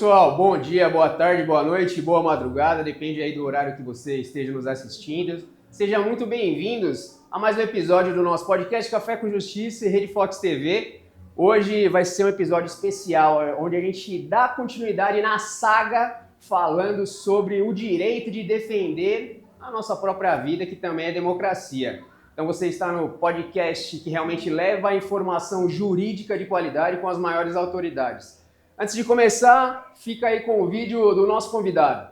pessoal, bom dia, boa tarde, boa noite, boa madrugada, depende aí do horário que você esteja nos assistindo. Sejam muito bem-vindos a mais um episódio do nosso podcast Café com Justiça e Rede Fox TV. Hoje vai ser um episódio especial, onde a gente dá continuidade na saga falando sobre o direito de defender a nossa própria vida, que também é democracia. Então você está no podcast que realmente leva a informação jurídica de qualidade com as maiores autoridades. Antes de começar, fica aí com o vídeo do nosso convidado.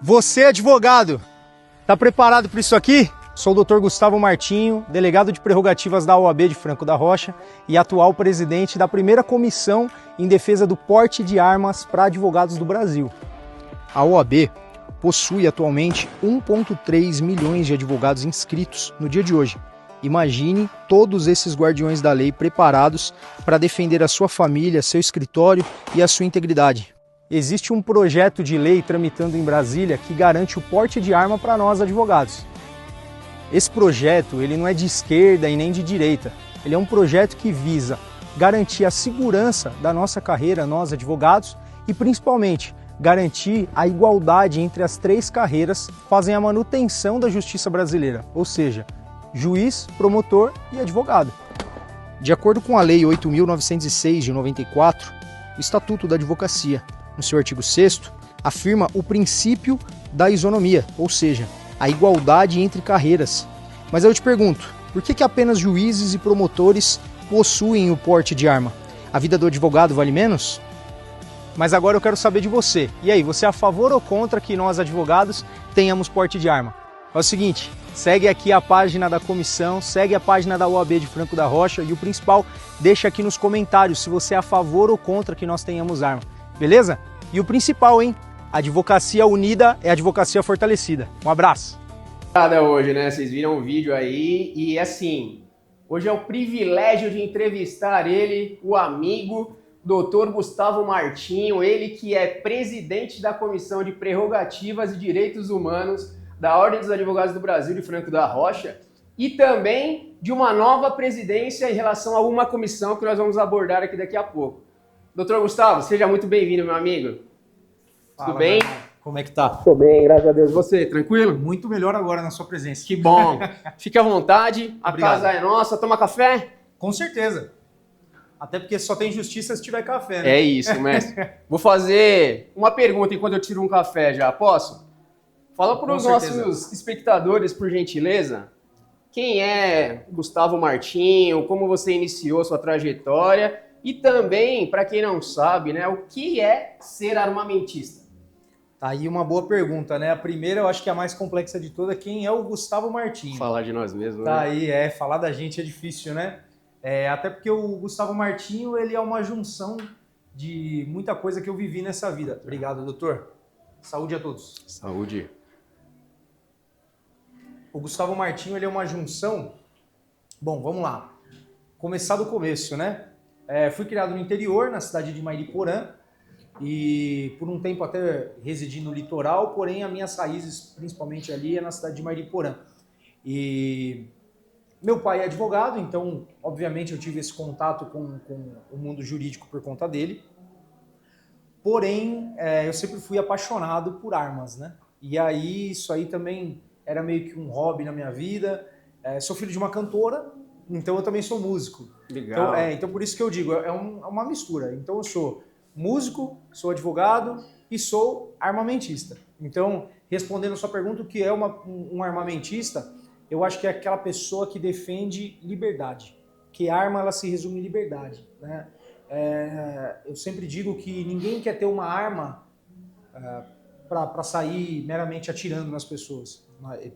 Você, advogado, tá preparado para isso aqui? Sou o Dr. Gustavo Martinho, delegado de prerrogativas da OAB de Franco da Rocha e atual presidente da primeira comissão em defesa do porte de armas para advogados do Brasil. A OAB possui atualmente 1,3 milhões de advogados inscritos no dia de hoje. Imagine todos esses guardiões da lei preparados para defender a sua família, seu escritório e a sua integridade. Existe um projeto de lei tramitando em Brasília que garante o porte de arma para nós advogados. Esse projeto ele não é de esquerda e nem de direita. Ele é um projeto que visa garantir a segurança da nossa carreira, nós advogados, e principalmente garantir a igualdade entre as três carreiras que fazem a manutenção da justiça brasileira, ou seja, juiz, promotor e advogado. De acordo com a Lei 8.906 de 94, o Estatuto da Advocacia, no seu artigo 6º, afirma o princípio da isonomia, ou seja, a igualdade entre carreiras. Mas eu te pergunto, por que apenas juízes e promotores possuem o porte de arma? A vida do advogado vale menos? Mas agora eu quero saber de você. E aí, você é a favor ou contra que nós, advogados, tenhamos porte de arma? É o seguinte, segue aqui a página da comissão, segue a página da OAB de Franco da Rocha e o principal, deixa aqui nos comentários se você é a favor ou contra que nós tenhamos arma. Beleza? E o principal, hein? Advocacia unida é advocacia fortalecida. Um abraço. Hoje, né? Vocês viram o vídeo aí e assim, hoje é o privilégio de entrevistar ele, o amigo Dr. Gustavo Martinho, ele que é presidente da Comissão de Prerrogativas e Direitos Humanos da Ordem dos Advogados do Brasil de Franco da Rocha e também de uma nova presidência em relação a uma comissão que nós vamos abordar aqui daqui a pouco. Dr. Gustavo, seja muito bem-vindo, meu amigo. Tudo bem? Como é que tá? Tô bem, graças a Deus. Você, tranquilo? Muito melhor agora na sua presença. Que bom. Fique à vontade, a Obrigado. casa é nossa. Toma café? Com certeza. Até porque só tem justiça se tiver café, né? É isso, mestre. Vou fazer uma pergunta enquanto eu tiro um café já. Posso? Fala para os nossos espectadores, por gentileza, quem é Gustavo Martinho, como você iniciou sua trajetória e também, para quem não sabe, né, o que é ser armamentista? Tá aí uma boa pergunta, né? A primeira, eu acho que é a mais complexa de todas, quem é o Gustavo Martinho? Falar de nós mesmos, Tá né? aí, falar da gente é difícil, né? Até porque o Gustavo Martinho, ele é uma junção de muita coisa que eu vivi nessa vida. Obrigado, doutor. Saúde a todos. Saúde. O Gustavo Martinho, ele é uma junção... Bom, vamos lá. Começar do começo, né? Fui criado no interior, na cidade de Mairiporã, e por um tempo até residi no litoral, porém as minhas raízes, principalmente ali, é na cidade de Mairiporã. E meu pai é advogado, então, obviamente, eu tive esse contato com o mundo jurídico por conta dele. Porém, eu sempre fui apaixonado por armas, né? E aí, isso aí também era meio que um hobby na minha vida. Sou filho de uma cantora, então eu também sou músico. Legal. Então por isso que eu digo, é uma mistura. Então eu sou músico, sou advogado e sou armamentista. Então, respondendo a sua pergunta, o que é um armamentista, eu acho que é aquela pessoa que defende liberdade. Que arma, ela se resume em liberdade, né? Eu sempre digo que ninguém quer ter uma arma para sair meramente atirando nas pessoas.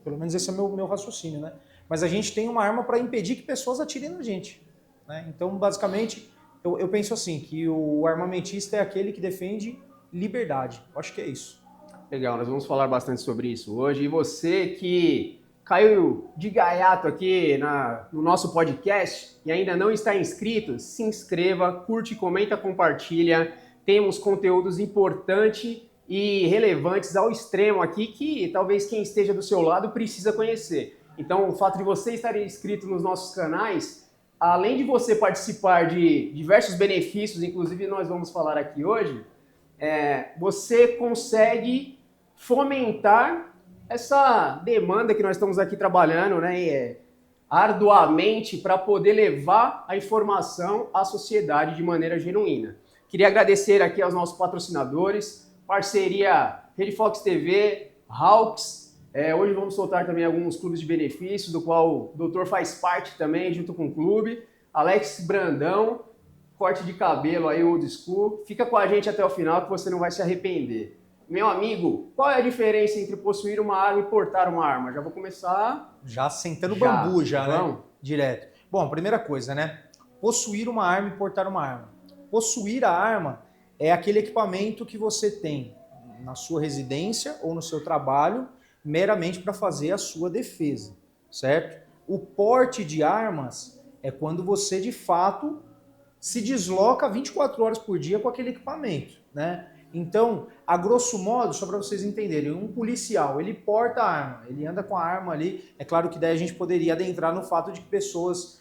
Pelo menos esse é o meu raciocínio, né? Mas a gente tem uma arma para impedir que pessoas atirem na gente, né? Então, basicamente, eu penso assim, que o armamentista é aquele que defende liberdade. Eu acho que é isso. Legal, nós vamos falar bastante sobre isso hoje. E você que caiu de gaiato aqui no nosso podcast e ainda não está inscrito, se inscreva, curte, comenta, compartilha. Temos conteúdos importantes e relevantes ao extremo aqui que talvez quem esteja do seu lado precisa conhecer. Então, o fato de você estar inscrito nos nossos canais, além de você participar de diversos benefícios, inclusive nós vamos falar aqui hoje, você consegue fomentar essa demanda que nós estamos aqui trabalhando, né, arduamente para poder levar a informação à sociedade de maneira genuína. Queria agradecer aqui aos nossos patrocinadores, parceria Rede Fox TV, Hawks. Hoje vamos soltar também alguns clubes de benefícios, do qual o doutor faz parte também, junto com o clube. Alex Brandão, corte de cabelo aí, old school. Fica com a gente até o final que você não vai se arrepender. Meu amigo, qual é a diferença entre possuir uma arma e portar uma arma? Já vou começar... Já sentando bambu, vamos. né? Direto. Bom, primeira coisa, né? Possuir uma arma e portar uma arma. Possuir a arma é aquele equipamento que você tem na sua residência ou no seu trabalho, meramente para fazer a sua defesa, certo? O porte de armas é quando você, de fato, se desloca 24 horas por dia com aquele equipamento, né? Então, a grosso modo, só para vocês entenderem, um policial, ele porta a arma, ele anda com a arma ali. É claro que daí a gente poderia adentrar no fato de que pessoas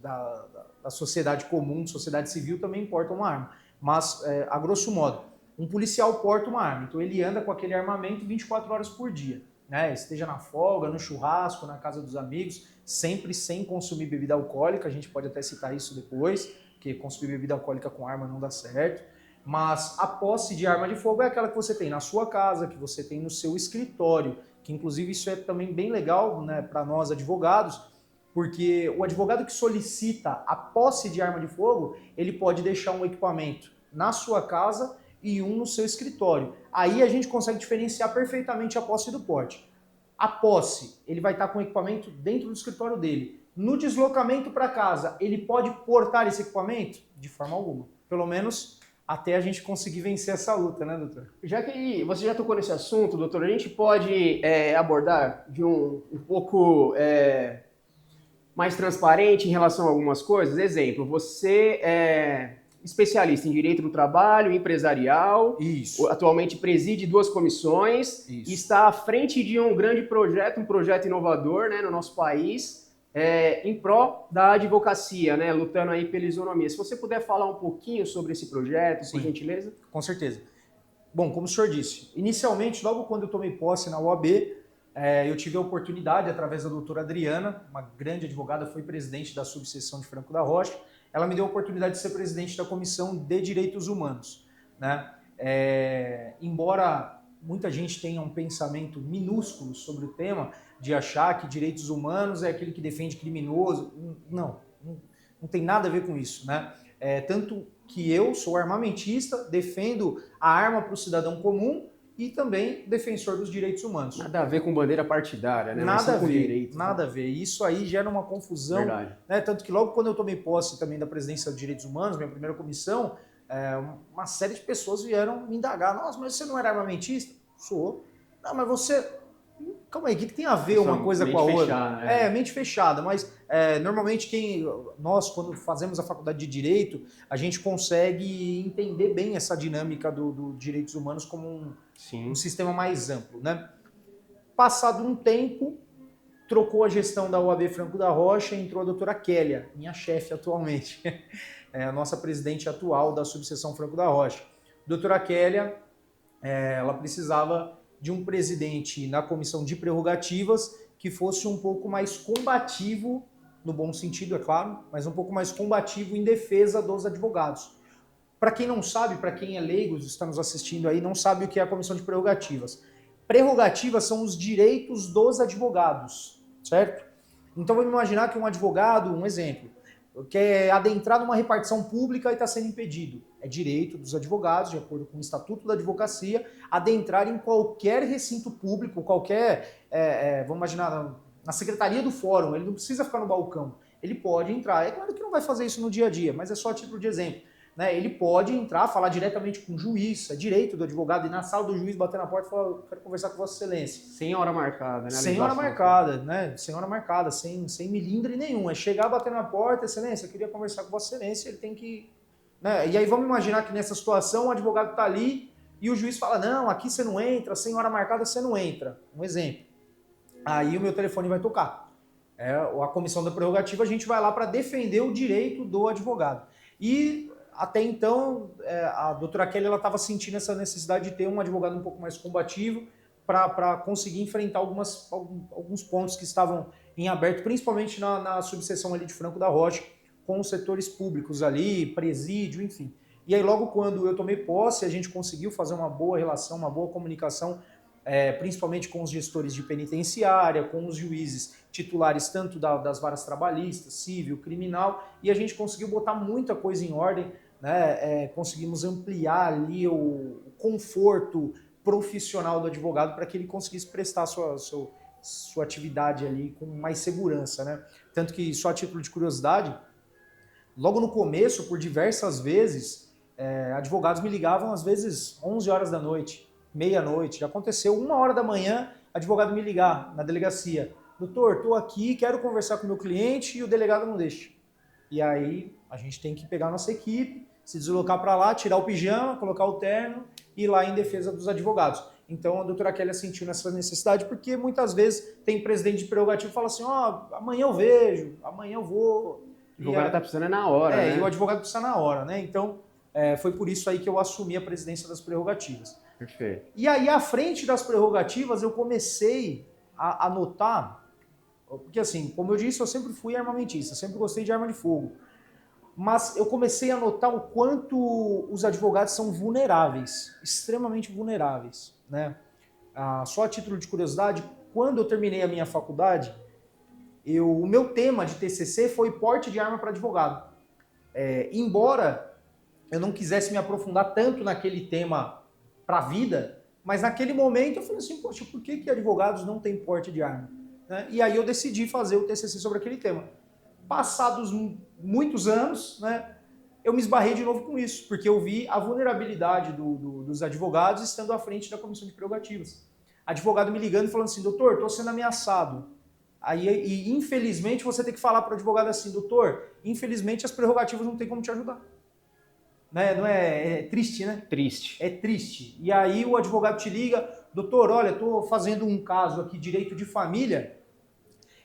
da sociedade comum, sociedade civil, também portam uma arma. Mas, a grosso modo, um policial porta uma arma. Então, ele anda com aquele armamento 24 horas por dia, né? Esteja na folga, no churrasco, na casa dos amigos, sempre sem consumir bebida alcoólica. A gente pode até citar isso depois, porque consumir bebida alcoólica com arma não dá certo. Mas a posse de arma de fogo é aquela que você tem na sua casa, que você tem no seu escritório, que inclusive isso é também bem legal, né, para nós advogados, porque o advogado que solicita a posse de arma de fogo, ele pode deixar um equipamento na sua casa e um no seu escritório. Aí a gente consegue diferenciar perfeitamente a posse do porte. A posse, ele vai estar com o equipamento dentro do escritório dele. No deslocamento para casa, ele pode portar esse equipamento? De forma alguma. Pelo menos até a gente conseguir vencer essa luta, né, doutor? Já que você já tocou nesse assunto, doutor, a gente pode abordar de um pouco mais transparente em relação a algumas coisas? Exemplo, você é especialista em direito do trabalho, empresarial. Isso. Atualmente preside 2 comissões. Isso. E está à frente de um grande projeto, um projeto inovador, né, no nosso país, em prol da advocacia, né, lutando aí pela isonomia. Se você puder falar um pouquinho sobre esse projeto, por gentileza. Com certeza. Bom, como o senhor disse, inicialmente, logo quando eu tomei posse na OAB, eu tive a oportunidade, através da doutora Adriana, uma grande advogada, foi presidente da subseção de Franco da Rocha, ela me deu a oportunidade de ser presidente da Comissão de Direitos Humanos, né? Embora muita gente tenha um pensamento minúsculo sobre o tema, de achar que direitos humanos é aquele que defende criminoso. Não tem nada a ver com isso, né? Tanto que eu sou armamentista, defendo a arma para o cidadão comum e também defensor dos direitos humanos. Nada a ver com bandeira partidária, né? Nada a ver, direitos, nada a ver. Isso aí gera uma confusão. Verdade. Né? Tanto que logo quando eu tomei posse também da presidência de direitos humanos, minha primeira comissão, uma série de pessoas vieram me indagar. Nossa, mas você não era armamentista? Sou. Não, mas você... Calma aí, o que tem a ver uma coisa com a outra? Fechada, né? Mente fechada, mas normalmente nós, quando fazemos a faculdade de Direito, a gente consegue entender bem essa dinâmica do direitos humanos como um sistema mais amplo, né? Passado um tempo, trocou a gestão da OAB Franco da Rocha e entrou a doutora Kélia, minha chefe atualmente, a nossa presidente atual da subseção Franco da Rocha. Doutora Kélia, ela precisava de um presidente na comissão de prerrogativas que fosse um pouco mais combativo, no bom sentido, é claro, mas um pouco mais combativo em defesa dos advogados. Para quem não sabe, para quem é leigo, está nos assistindo aí, não sabe o que é a comissão de prerrogativas. Prerrogativas são os direitos dos advogados, certo? Então vamos imaginar que um advogado, um exemplo, quer adentrar numa repartição pública e está sendo impedido. É direito dos advogados, de acordo com o Estatuto da Advocacia, adentrar em qualquer recinto público, vamos imaginar, na secretaria do fórum, ele não precisa ficar no balcão, ele pode entrar. É claro que não vai fazer isso no dia a dia, mas é só a título de exemplo. Né? Ele pode entrar, falar diretamente com o juiz, é direito do advogado, ir na sala do juiz, bater na porta e falar, quero conversar com Vossa Excelência. Sem hora marcada, né? Sem hora marcada, né? Sem hora marcada, sem milindre nenhum. É chegar, bater na porta, Excelência, eu queria conversar com Vossa Excelência, ele tem que... Né? E aí vamos imaginar que nessa situação o advogado está ali e o juiz fala, não, aqui você não entra, sem hora marcada você não entra. Um exemplo. aí o meu telefone vai tocar. A comissão da prerrogativa, a gente vai lá para defender o direito do advogado. E até então, a doutora Kelly estava sentindo essa necessidade de ter um advogado um pouco mais combativo para conseguir enfrentar alguns pontos que estavam em aberto, principalmente na subseção ali de Franco da Rocha, com os setores públicos ali, presídio, enfim. E aí logo quando eu tomei posse, a gente conseguiu fazer uma boa relação, uma boa comunicação, principalmente com os gestores de penitenciária, com os juízes titulares tanto das varas trabalhistas, civil, criminal, e a gente conseguiu botar muita coisa em ordem, né? Conseguimos ampliar ali o conforto profissional do advogado para que ele conseguisse prestar sua atividade ali com mais segurança, né? Tanto que, só a título de curiosidade, logo no começo, por diversas vezes, advogados me ligavam às vezes 11 horas da noite, meia-noite. Já aconteceu 1h da manhã, advogado me ligar na delegacia. Doutor, estou aqui, quero conversar com o meu cliente e o delegado não deixa. E aí a gente tem que pegar a nossa equipe, se deslocar para lá, tirar o pijama, colocar o terno e ir lá em defesa dos advogados. Então a doutora Kelly sentiu nessa necessidade porque muitas vezes tem presidente de prerrogativo que fala assim, amanhã eu vejo, amanhã eu vou. O advogado está precisando na hora, né? E o advogado precisa na hora, né? Então foi por isso aí que eu assumi a presidência das prerrogativas. Perfeito. E aí, à frente das prerrogativas, eu comecei a notar, porque assim, como eu disse, eu sempre fui armamentista, sempre gostei de arma de fogo, mas eu comecei a notar o quanto os advogados são vulneráveis, extremamente vulneráveis, né? Só a título de curiosidade, quando eu terminei a minha faculdade, o meu tema de TCC foi porte de arma para advogado. Embora eu não quisesse me aprofundar tanto naquele tema para a vida, mas naquele momento eu falei assim, poxa, por que advogados não têm porte de arma? Né? E aí eu decidi fazer o TCC sobre aquele tema. Passados muitos anos, né, eu me esbarrei de novo com isso, porque eu vi a vulnerabilidade dos advogados estando à frente da comissão de prerrogativas. Advogado me ligando e falando assim, doutor, estou sendo ameaçado. E infelizmente você tem que falar para o advogado assim, doutor, infelizmente as prerrogativas não tem como te ajudar. Né? Não é triste, né? Triste. É triste. E aí o advogado te liga, doutor, olha, estou fazendo um caso aqui, direito de família,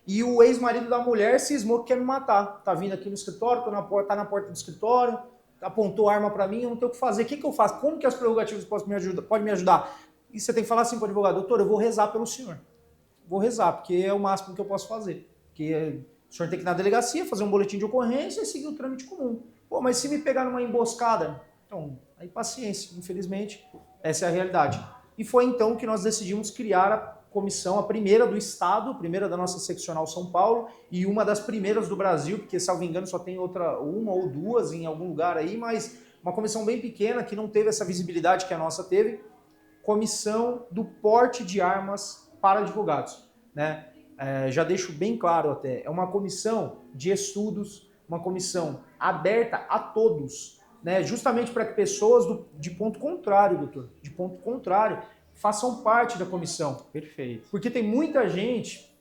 e o ex-marido da mulher cismou que quer me matar. Tá vindo aqui no escritório, tá na porta do escritório, apontou arma para mim, eu não tenho o que fazer. O que eu faço? Como que as prerrogativas podem me ajudar? E você tem que falar assim para o advogado, doutor, eu vou rezar pelo senhor. Vou rezar, porque é o máximo que eu posso fazer. Porque o senhor tem que ir na delegacia, fazer um boletim de ocorrência e seguir o trâmite comum. Pô, mas se me pegar numa emboscada? Então, aí paciência, infelizmente, essa é a realidade. E foi então que nós decidimos criar a comissão, a primeira do estado, a primeira da nossa seccional São Paulo e uma das primeiras do Brasil, porque, salvo engano, só tem uma ou duas em algum lugar aí, mas uma comissão bem pequena que não teve essa visibilidade que a nossa teve, comissão do porte de armas para advogados, né? Já deixo bem claro até, é uma comissão de estudos, uma comissão aberta a todos, né? Justamente para que pessoas de ponto contrário, doutor, de ponto contrário, façam parte da comissão. Perfeito. Porque tem muita gente,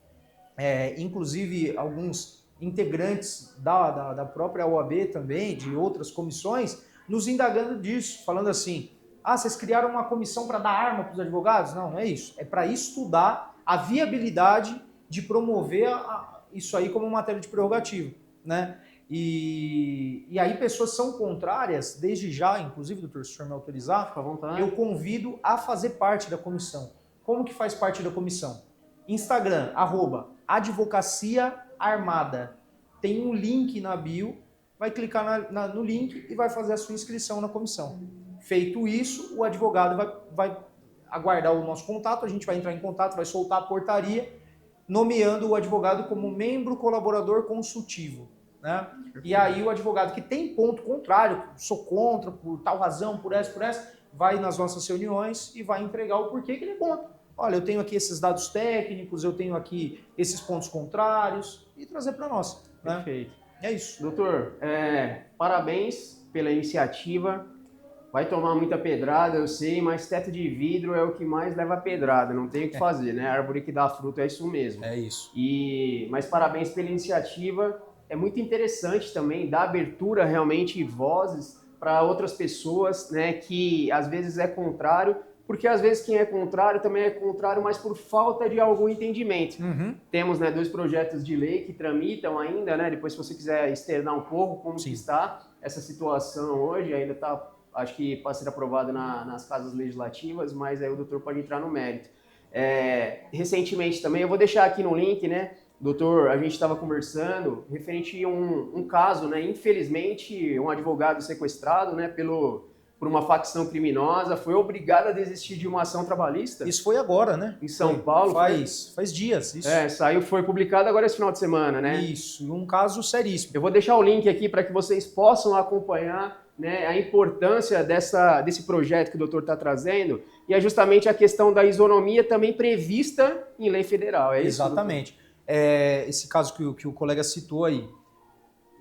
inclusive alguns integrantes da própria OAB também, de outras comissões, nos indagando disso, falando assim, vocês criaram uma comissão para dar arma para os advogados? Não, não é isso. É para estudar a viabilidade de promover isso aí como matéria de prerrogativa, né? E aí pessoas são contrárias, desde já, inclusive, doutor, se o senhor me autorizar, Fica à vontade. eu convido a fazer parte da comissão. Como que faz parte da comissão? Instagram, @advocaciaarmada. Tem um link na bio, vai clicar no link e vai fazer a sua inscrição na comissão. Feito isso, o advogado vai aguardar o nosso contato, a gente vai entrar em contato, vai soltar a portaria, nomeando o advogado como membro colaborador consultivo. Né? E aí o advogado que tem ponto contrário, sou contra, por tal razão, por essa, vai nas nossas reuniões e vai entregar o porquê que ele é contra. Olha, eu tenho aqui esses dados técnicos, eu tenho aqui esses pontos contrários e trazer para nós. Né? Perfeito. É isso. Doutor, parabéns pela iniciativa. Vai tomar muita pedrada, eu sei, mas teto de vidro é o que mais leva pedrada, não tem o que fazer, né? A árvore que dá fruto é isso mesmo. É isso. Mas parabéns pela iniciativa. É muito interessante também dar abertura realmente e vozes para outras pessoas, né, que às vezes é contrário, porque às vezes quem é contrário também é contrário, mas por falta de algum entendimento. Temos, né, 2 projetos de lei que tramitam ainda, né? Depois, se você quiser externar um pouco como que está essa situação hoje, ainda está, acho que pode ser aprovado nas casas legislativas, mas aí o doutor pode entrar no mérito. Recentemente também, eu vou deixar aqui no link, né? Doutor, a gente estava conversando referente a um caso, né? Infelizmente, um advogado sequestrado, né, por uma facção criminosa, foi obrigado a desistir de uma ação trabalhista. Isso foi agora, né? Em São Paulo. Faz dias. Isso. Foi publicado agora esse final de semana, né? Isso, um caso seríssimo. Eu vou deixar o link aqui para que vocês possam acompanhar, né, a importância desse projeto que o doutor está trazendo, e é justamente a questão da isonomia também prevista em lei federal. É isso? Exatamente. Esse caso que o colega citou aí.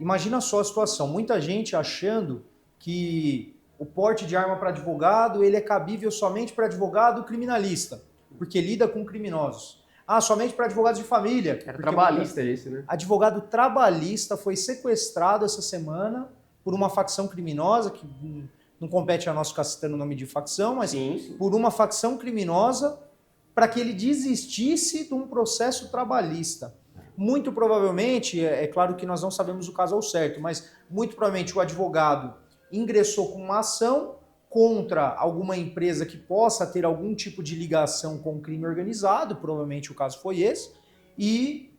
Imagina só a situação. Muita gente achando que o porte de arma para advogado ele é cabível somente para advogado criminalista, porque lida com criminosos. Somente para advogados de família. Era trabalhista esse, né? Advogado trabalhista foi sequestrado essa semana por uma facção criminosa, que não compete a nós ficar citando o nome de facção, mas por uma facção criminosa, para que ele desistisse de um processo trabalhista. Muito provavelmente, é claro que nós não sabemos o caso ao certo, mas muito provavelmente o advogado ingressou com uma ação contra alguma empresa que possa ter algum tipo de ligação com o crime organizado, provavelmente o caso foi esse, e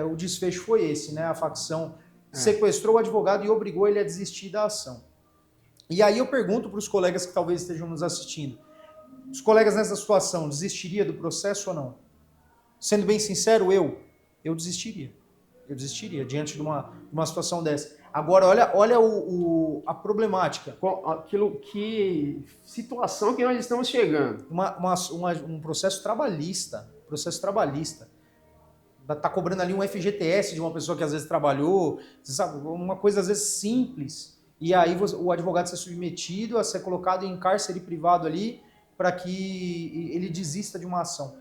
o desfecho foi esse, né? A facção sequestrou o advogado e obrigou ele a desistir da ação. E aí eu pergunto para os colegas que talvez estejam nos assistindo, os colegas nessa situação desistiriam do processo ou não? Sendo bem sincero, eu desistiria. Eu desistiria diante de uma situação dessa. Agora, olha a problemática. Que situação que nós estamos chegando. Um processo trabalhista. Está cobrando ali um FGTS de uma pessoa que às vezes trabalhou, sabe, uma coisa às vezes simples. E aí o advogado ser submetido a ser colocado em cárcere privado ali para que ele desista de uma ação.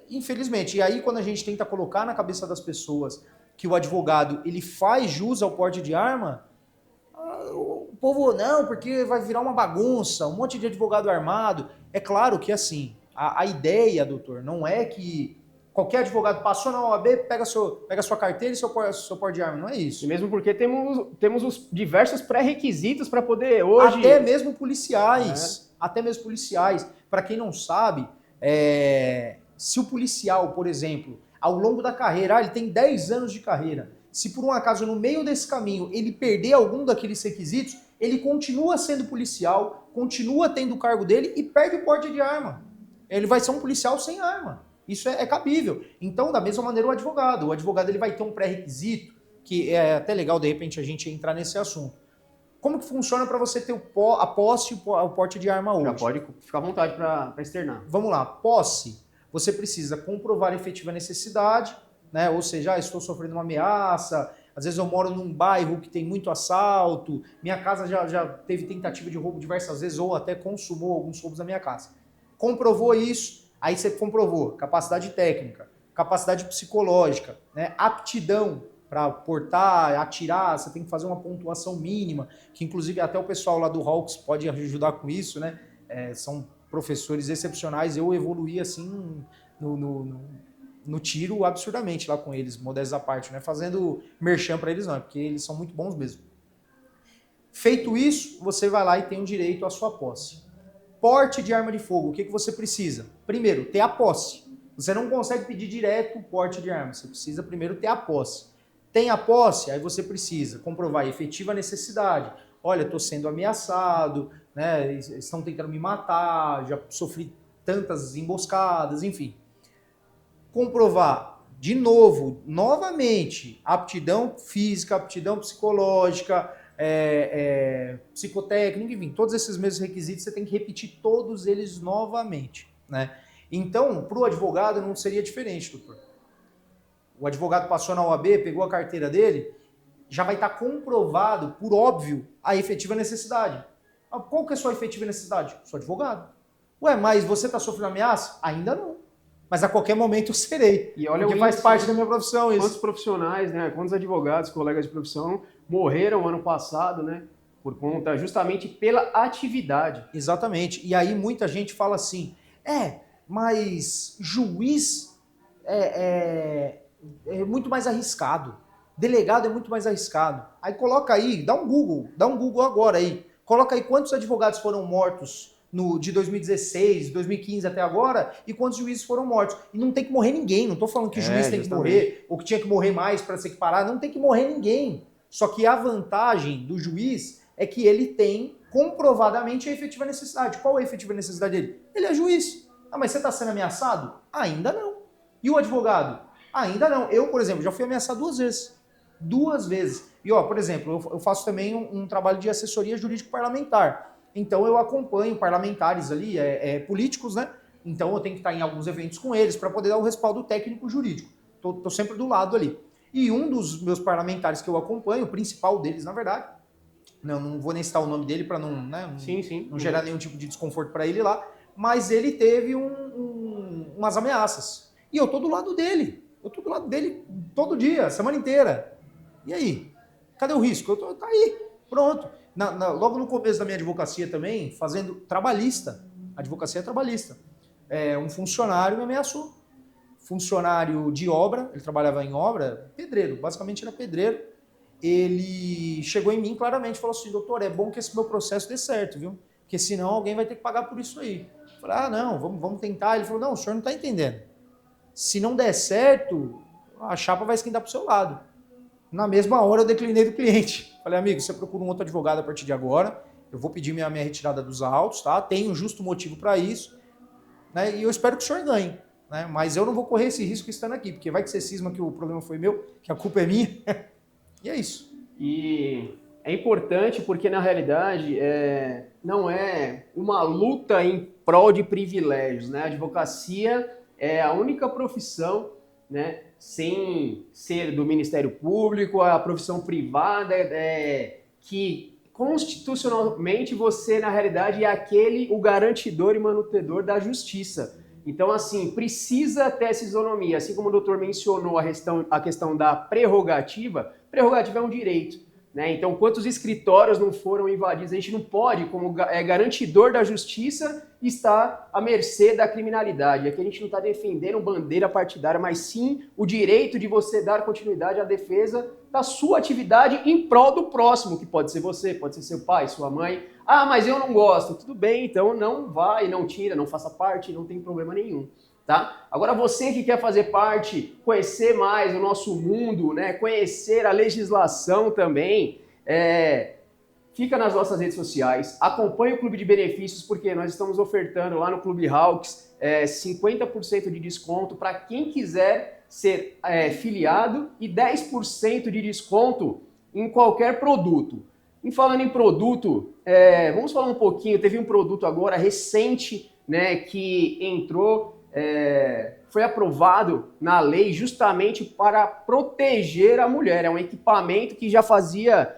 Infelizmente. E aí quando a gente tenta colocar na cabeça das pessoas que o advogado ele faz jus ao porte de arma, o povo não, porque vai virar uma bagunça, um monte de advogado armado. É claro que assim, a ideia, doutor, não é que qualquer advogado passou na OAB, pega sua carteira e seu porte de arma, não é isso. E mesmo porque temos os diversos pré-requisitos para poder hoje... Até mesmo policiais. Para quem não sabe, se o policial, por exemplo, ao longo da carreira, ele tem 10 anos de carreira, se por um acaso no meio desse caminho ele perder algum daqueles requisitos, ele continua sendo policial, continua tendo o cargo dele e perde o porte de arma. Ele vai ser um policial sem arma. Isso é cabível. Então, da mesma maneira, o advogado ele vai ter um pré-requisito, que é até legal, de repente, a gente entrar nesse assunto. Como que funciona para você ter a posse e o porte de arma hoje? Já pode ficar à vontade para externar. Vamos lá, posse. Você precisa comprovar efetiva necessidade, né? Ou seja, estou sofrendo uma ameaça, às vezes eu moro num bairro que tem muito assalto, minha casa já teve tentativa de roubo diversas vezes ou até consumou alguns roubos na minha casa. Comprovou isso, aí você comprovou capacidade técnica, capacidade psicológica, né? Aptidão para portar, atirar, você tem que fazer uma pontuação mínima, que inclusive até o pessoal lá do Hawks pode ajudar com isso, né? São professores excepcionais, eu evoluí assim no tiro absurdamente lá com eles, modéstia à parte, né? Fazendo merchan para eles não, porque eles são muito bons mesmo. Feito isso, você vai lá e tem o direito à sua posse. Porte de arma de fogo, o que você precisa? Primeiro, ter a posse. Você não consegue pedir direto o porte de arma, você precisa primeiro ter a posse. Tem a posse, aí você precisa comprovar a efetiva necessidade. Olha, estou sendo ameaçado, né? Estão tentando me matar, já sofri tantas emboscadas, enfim. Comprovar de novo, novamente, aptidão física, aptidão psicológica, psicotécnica, enfim, todos esses mesmos requisitos você tem que repetir todos eles novamente, né? Então, para o advogado não seria diferente, doutor. O advogado passou na OAB, pegou a carteira dele, já vai estar comprovado, por óbvio, a efetiva necessidade. Qual que é a sua efetiva necessidade? Sou advogado. Ué, mas você está sofrendo ameaça? Ainda não. Mas a qualquer momento eu serei. E olha, porque faz parte da minha profissão isso. Quantos profissionais, né? Quantos advogados, colegas de profissão morreram ano passado, né? por conta justamente pela atividade. Exatamente. E aí muita gente fala assim, mas juiz é muito mais arriscado. Delegado é muito mais arriscado. Aí coloca aí, dá um Google agora aí. Coloca aí quantos advogados foram mortos de 2016, 2015 até agora, e quantos juízes foram mortos. E não tem que morrer ninguém, não estou falando que o juiz tem que morrer, ou que tinha que morrer mais para se equiparar, não tem que morrer ninguém. Só que a vantagem do juiz é que ele tem comprovadamente a efetiva necessidade. Qual é a efetiva necessidade dele? Ele é juiz. Ah, mas você está sendo ameaçado? Ainda não. E o advogado? Ainda não. Eu, por exemplo, já fui ameaçado 2 vezes. 2 vezes. E, por exemplo, eu faço também um trabalho de assessoria jurídico-parlamentar. Então eu acompanho parlamentares ali, políticos, né? Então eu tenho que estar em alguns eventos com eles para poder dar o respaldo técnico jurídico. Tô sempre do lado ali. E um dos meus parlamentares que eu acompanho, o principal deles, na verdade, não vou nem citar o nome dele para não gerar nenhum tipo de desconforto para ele lá, mas ele teve umas ameaças. E eu tô do lado dele. Eu tô do lado dele todo dia, a semana inteira. E aí? Cadê o risco? Tá aí, pronto. Logo no começo da minha advocacia também, fazendo trabalhista, advocacia trabalhista, um funcionário me ameaçou. Funcionário de obra, ele trabalhava em obra, pedreiro, basicamente era pedreiro. Ele chegou em mim claramente e falou assim, doutor, é bom que esse meu processo dê certo, viu? Porque senão alguém vai ter que pagar por isso aí. Eu falei, não, vamos tentar. Ele falou, não, o senhor não está entendendo. Se não der certo, a chapa vai esquentar para o seu lado. Na mesma hora eu declinei do cliente. Falei, amigo, você procura um outro advogado a partir de agora, eu vou pedir minha retirada dos autos, tá? Tenho justo motivo para isso, né? E eu espero que o senhor ganhe, né? Mas eu não vou correr esse risco estando aqui, porque vai que você cisma que o problema foi meu, que a culpa é minha. E é isso. E é importante porque, na realidade, não é uma luta em prol de privilégios, né? A advocacia é a única profissão, né, sem ser do Ministério Público, a profissão privada que constitucionalmente você, na realidade, é o garantidor e manutedor da justiça. Então, assim, precisa ter essa isonomia. Assim como o doutor mencionou a questão da prerrogativa é um direito. Né? Então, quantos escritórios não foram invadidos? A gente não pode, como garantidor da justiça, estar à mercê da criminalidade. Aqui a gente não está defendendo bandeira partidária, mas sim o direito de você dar continuidade à defesa da sua atividade em prol do próximo, que pode ser você, pode ser seu pai, sua mãe. Ah, mas eu não gosto. Tudo bem, então não vai, não tira, não faça parte, não tem problema nenhum. Tá? Agora você que quer fazer parte, conhecer mais o nosso mundo, né? Conhecer a legislação também, fica nas nossas redes sociais, acompanhe o Clube de Benefícios, porque nós estamos ofertando lá no Clube Hawks 50% de desconto para quem quiser ser filiado e 10% de desconto em qualquer produto. E falando em produto, vamos falar um pouquinho, teve um produto agora recente, né, que entrou, foi aprovado na lei justamente para proteger a mulher. É um equipamento que já fazia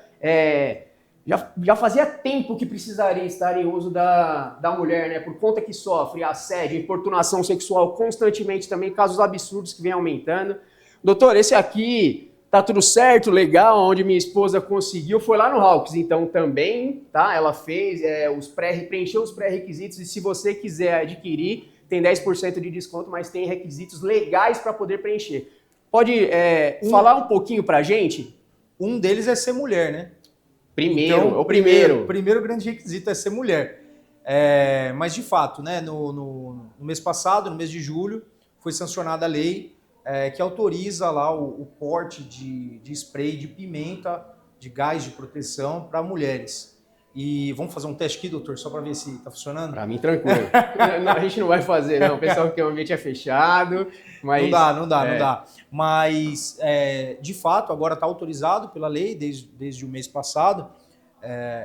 tempo que precisaria estar em uso da mulher, né? Por conta que sofre assédio, importunação sexual constantemente, também casos absurdos que vem aumentando. Doutor, esse aqui tá tudo certo, legal, onde minha esposa conseguiu, foi lá no Hawks, então também, tá? Ela fez, preencheu os pré-requisitos e se você quiser adquirir, tem 10% de desconto, mas tem requisitos legais para poder preencher. Pode falar um pouquinho para a gente? Um deles é ser mulher, né? O primeiro grande requisito é ser mulher. Mas, de fato, né, no mês passado, no mês de julho, foi sancionada a lei que autoriza lá o porte de spray de pimenta, de gás de proteção para mulheres. E vamos fazer um teste aqui, doutor, só para ver se está funcionando? Para mim, tranquilo. A gente não vai fazer, não. O pessoal que o ambiente é fechado. Mas... Não dá. Mas, de fato, agora está autorizado pela lei desde o mês passado.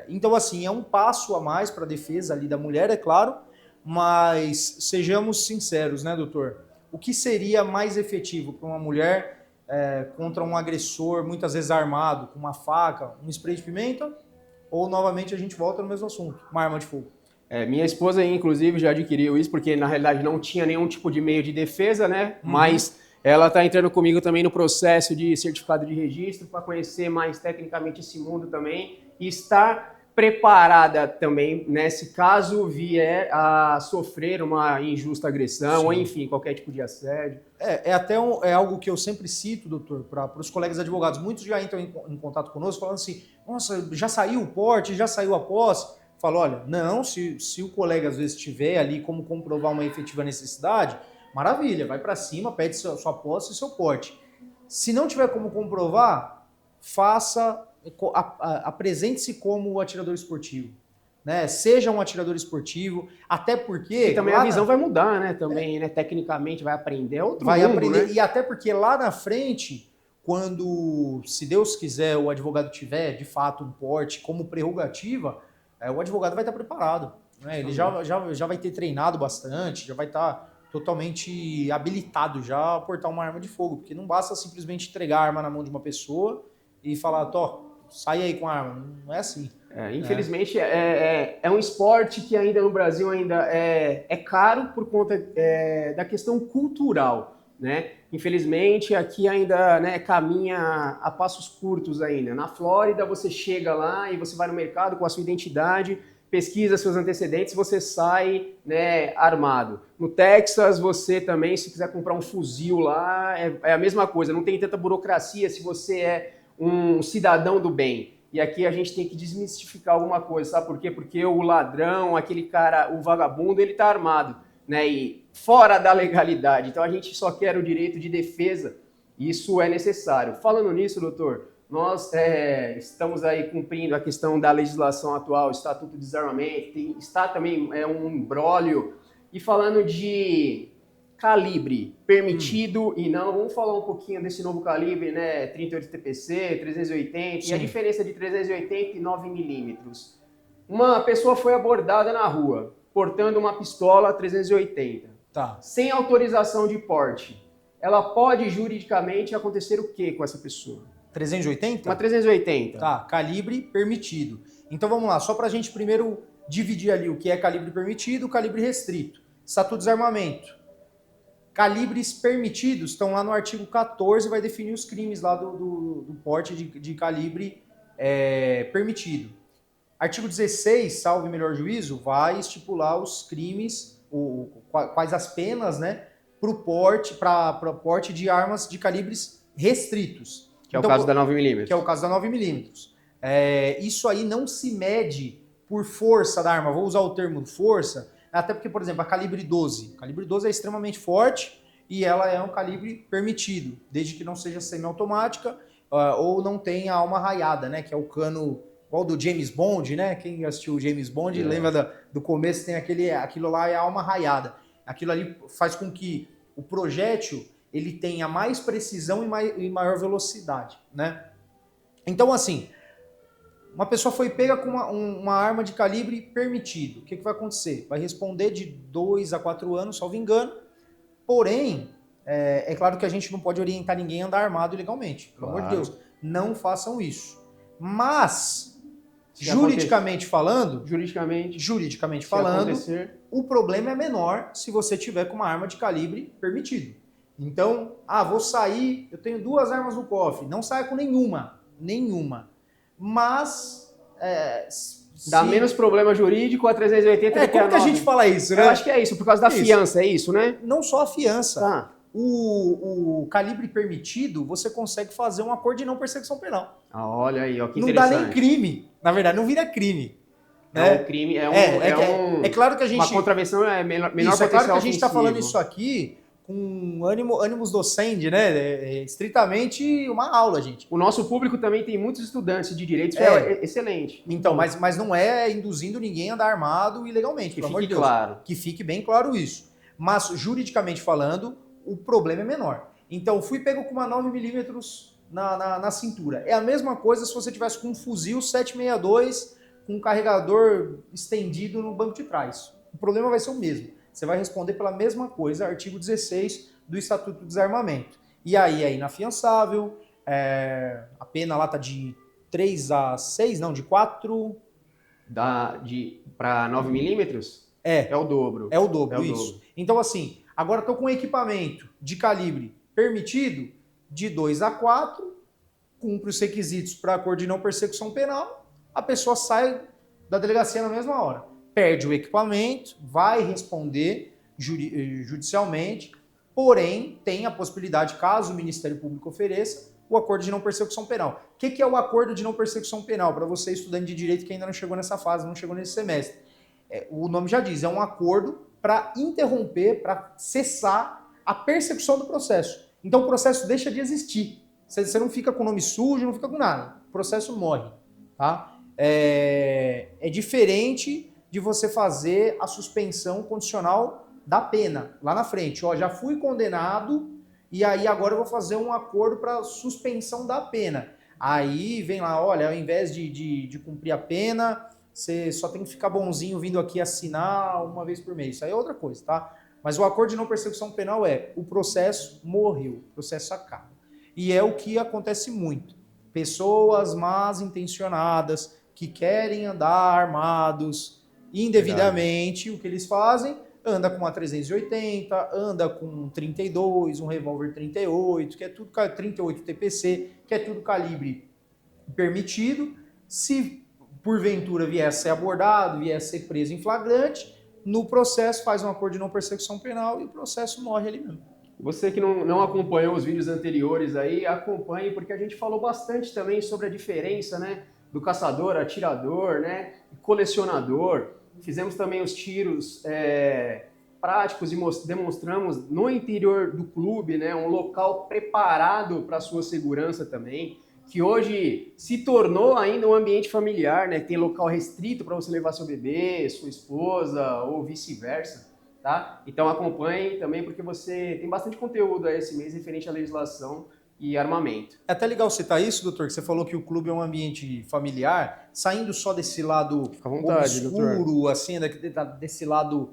Então, assim, é um passo a mais para a defesa ali da mulher, é claro. Mas sejamos sinceros, né, doutor? O que seria mais efetivo para uma mulher contra um agressor, muitas vezes armado, com uma faca, um spray de pimenta? Ou, novamente, a gente volta no mesmo assunto, uma arma de fogo. Minha esposa, inclusive, já adquiriu isso, porque, na realidade, não tinha nenhum tipo de meio de defesa, né? Mas ela está entrando comigo também no processo de certificado de registro para conhecer mais tecnicamente esse mundo também e estar preparada também, né, se caso vier a sofrer uma injusta agressão, ou enfim, qualquer tipo de assédio. É algo que eu sempre cito, doutor, para os colegas advogados. Muitos já entram em contato conosco falando assim, nossa, já saiu o porte, já saiu a posse. Falo, olha, não, se o colega às vezes tiver ali como comprovar uma efetiva necessidade, maravilha, vai para cima, pede sua posse e seu porte. Se não tiver como comprovar, apresente-se como atirador esportivo. Né? Seja um atirador esportivo, até porque... E também a visão vai mudar, né? Também, né? Tecnicamente vai aprender outro vai mundo, aprender, né? E até porque lá na frente, quando, se Deus quiser, o advogado tiver, de fato, um porte como prerrogativa, o advogado vai estar preparado. Né? Ele já vai ter treinado bastante, já vai estar totalmente habilitado já a portar uma arma de fogo, porque não basta simplesmente entregar a arma na mão de uma pessoa e falar, sai aí com a arma. Não é assim. Infelizmente, é um esporte que ainda no Brasil ainda é caro por conta da questão cultural, né? Infelizmente, aqui ainda, né, caminha a passos curtos ainda. Na Flórida, você chega lá e você vai no mercado com a sua identidade, pesquisa seus antecedentes, você sai, né, armado. No Texas, você também, se quiser comprar um fuzil lá, é a mesma coisa. Não tem tanta burocracia se você é um cidadão do bem. E aqui a gente tem que desmistificar alguma coisa, sabe por quê? Porque o ladrão, aquele cara, o vagabundo, ele tá armado, né? E fora da legalidade. Então a gente só quer o direito de defesa. Isso é necessário. Falando nisso, doutor, nós estamos aí cumprindo a questão da legislação atual, Estatuto de Desarmamento, está também um imbróglio. E falando de calibre permitido e não, vamos falar um pouquinho desse novo calibre, né, 38 TPC, 380, Sim. E a diferença de 380 e 9mm. Uma pessoa foi abordada na rua, portando uma pistola 380, sem autorização de porte. Ela pode juridicamente acontecer o que com essa pessoa? 380? Uma 380. Tá, calibre permitido. Então vamos lá, só pra gente primeiro dividir ali o que é calibre permitido e calibre restrito. Estatuto de Desarmamento. Calibres permitidos estão lá no artigo 14, vai definir os crimes lá do porte de calibre permitido. Artigo 16, salvo melhor juízo, vai estipular os crimes, quais as penas, né, para porte de armas de calibres restritos. Que é o caso da 9mm. Que é o caso da 9mm. Isso aí não se mede por força da arma, vou usar o termo força, até porque, por exemplo, a calibre 12. A calibre 12 é extremamente forte e ela é um calibre permitido, desde que não seja semiautomática ou não tenha alma raiada, né? Que é o cano igual do James Bond, né? Quem assistiu o James Bond lembra do começo, tem aquilo lá é a alma raiada. Aquilo ali faz com que o projétil ele tenha mais precisão e maior velocidade, né? Então, assim, uma pessoa foi pega com uma arma de calibre permitido. O que vai acontecer? Vai responder de 2 a 4 anos, salvo engano. Porém, é claro que a gente não pode orientar ninguém a andar armado ilegalmente. Pelo amor de Deus, não façam isso. Mas, juridicamente falando, o problema é menor se você tiver com uma arma de calibre permitido. Então, vou sair, eu tenho 2 armas no cofre, não saia com nenhuma. Mas dá menos problema jurídico a 380 do que a 9. Como que a gente fala isso, né? Eu acho que é isso, por causa da fiança, é isso, né? Não só a fiança. Tá. O calibre permitido, você consegue fazer um acordo de não persecução penal. Olha aí, ó, que não interessante. Não dá nem crime. Na verdade, não vira crime. Um crime, é claro que a gente... Uma contravenção é menor isso, potencial é claro que a gente está falando ofensivo. isso aqui com ânimos docente, né? Estritamente uma aula, gente. O nosso público também tem muitos estudantes de direito, excelente. Então, mas não é induzindo ninguém a andar armado ilegalmente, que pelo amor de fique Deus. Claro. Que fique bem claro isso. Mas, juridicamente falando, o problema é menor. Então, fui pego com uma 9mm na cintura. É a mesma coisa se você tivesse com um fuzil 7.62 com um carregador estendido no banco de trás. O problema vai ser o mesmo. Você vai responder pela mesma coisa, artigo 16 do Estatuto do Desarmamento. E aí é inafiançável, a pena lá tá de 3 a 6, não, de 4... Para 9mm? É o dobro. É o dobro, isso. Então, assim, agora estou com um equipamento de calibre permitido de 2 a 4, cumpre os requisitos para acordo de não persecução penal, a pessoa sai da delegacia na mesma hora. Perde o equipamento, vai responder judicialmente, porém tem a possibilidade, caso o Ministério Público ofereça, o acordo de não persecução penal. O que é o acordo de não persecução penal? Para você, estudante de direito que ainda não chegou nessa fase, não chegou nesse semestre. O nome já diz, é um acordo para interromper, para cessar a persecução do processo. Então o processo deixa de existir. Você não fica com o nome sujo, não fica com nada. O processo morre. Tá? É diferente de você fazer a suspensão condicional da pena lá na frente. Ó, já fui condenado e aí agora eu vou fazer um acordo para suspensão da pena. Aí vem lá, olha, ao invés de cumprir a pena, você só tem que ficar bonzinho vindo aqui assinar uma vez por mês. Isso aí é outra coisa, tá? Mas o acordo de não persecução penal o processo morreu, o processo acaba. E é o que acontece muito. Pessoas mal intencionadas que querem andar armados indevidamente, o que eles fazem? Anda com uma 380, anda com um 32, um revólver 38, que é tudo 38 TPC, que é tudo calibre permitido. Se porventura vier a ser abordado, vier a ser preso em flagrante, no processo faz um acordo de não persecução penal e o processo morre ali mesmo. Você que não acompanhou os vídeos anteriores aí, acompanhe, porque a gente falou bastante também sobre a diferença, né, do caçador, atirador, né, colecionador. Fizemos também os tiros práticos e demonstramos no interior do clube, né, um local preparado para a sua segurança também, que hoje se tornou ainda um ambiente familiar, né, tem local restrito para você levar seu bebê, sua esposa ou vice-versa. Tá? Então acompanhe também, porque você tem bastante conteúdo aí esse mês referente à legislação e armamento. É até legal citar isso, doutor, que você falou que o clube é um ambiente familiar, saindo só desse lado obscuro, doutor, assim, desse lado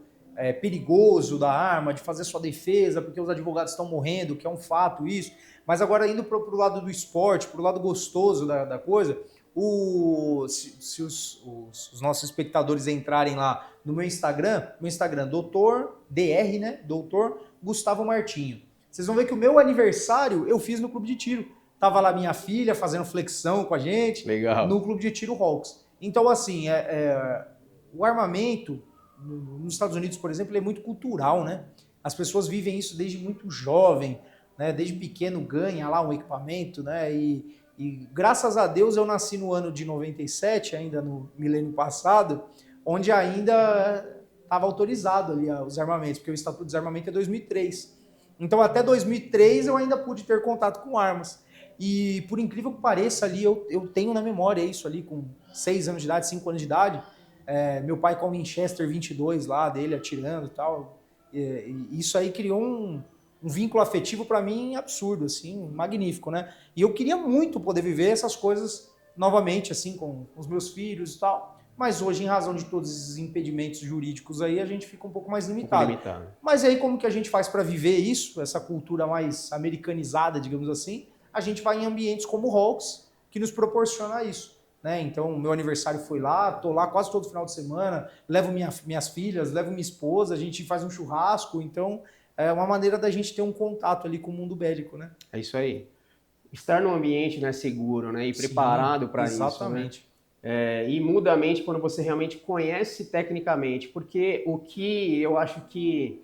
perigoso da arma, de fazer sua defesa, porque os advogados estão morrendo, que é um fato isso, mas agora indo para o lado do esporte, para o lado gostoso da coisa, se os nossos espectadores entrarem lá no meu Instagram, doutor DR, né? Doutor Gustavo Martinho. Vocês vão ver que o meu aniversário eu fiz no clube de tiro. Tava lá minha filha fazendo flexão com a gente. Legal. No clube de tiro Hawks. Então, assim, o armamento nos Estados Unidos, por exemplo, ele é muito cultural, né? As pessoas vivem isso desde muito jovem, né? Desde pequeno ganha lá um equipamento, né? E graças a Deus eu nasci no ano de 97, ainda no milênio passado, onde ainda estava autorizado ali os armamentos, porque o Estatuto de Desarmamento é 2003. Então até 2003 eu ainda pude ter contato com armas. E por incrível que pareça ali, eu tenho na memória isso ali com 6 anos de idade, 5 anos de idade, meu pai com o Winchester 22 lá dele atirando e tal. E isso aí criou um vínculo afetivo para mim absurdo, assim, magnífico, né? E eu queria muito poder viver essas coisas novamente, assim, com os meus filhos e tal. Mas hoje, em razão de todos esses impedimentos jurídicos aí, a gente fica um pouco mais limitado. Mas aí como que a gente faz para viver isso, essa cultura mais americanizada, digamos assim? A gente vai em ambientes como o Hawks, que nos proporciona isso. Né? Então, meu aniversário foi lá, tô lá quase todo final de semana, levo minhas filhas, levo minha esposa, a gente faz um churrasco, então é uma maneira da gente ter um contato ali com o mundo bélico, né? É isso aí. Estar num ambiente, né, seguro, né, e preparado para isso. Exatamente. Né? E muda a mente quando você realmente conhece tecnicamente, porque o que eu acho que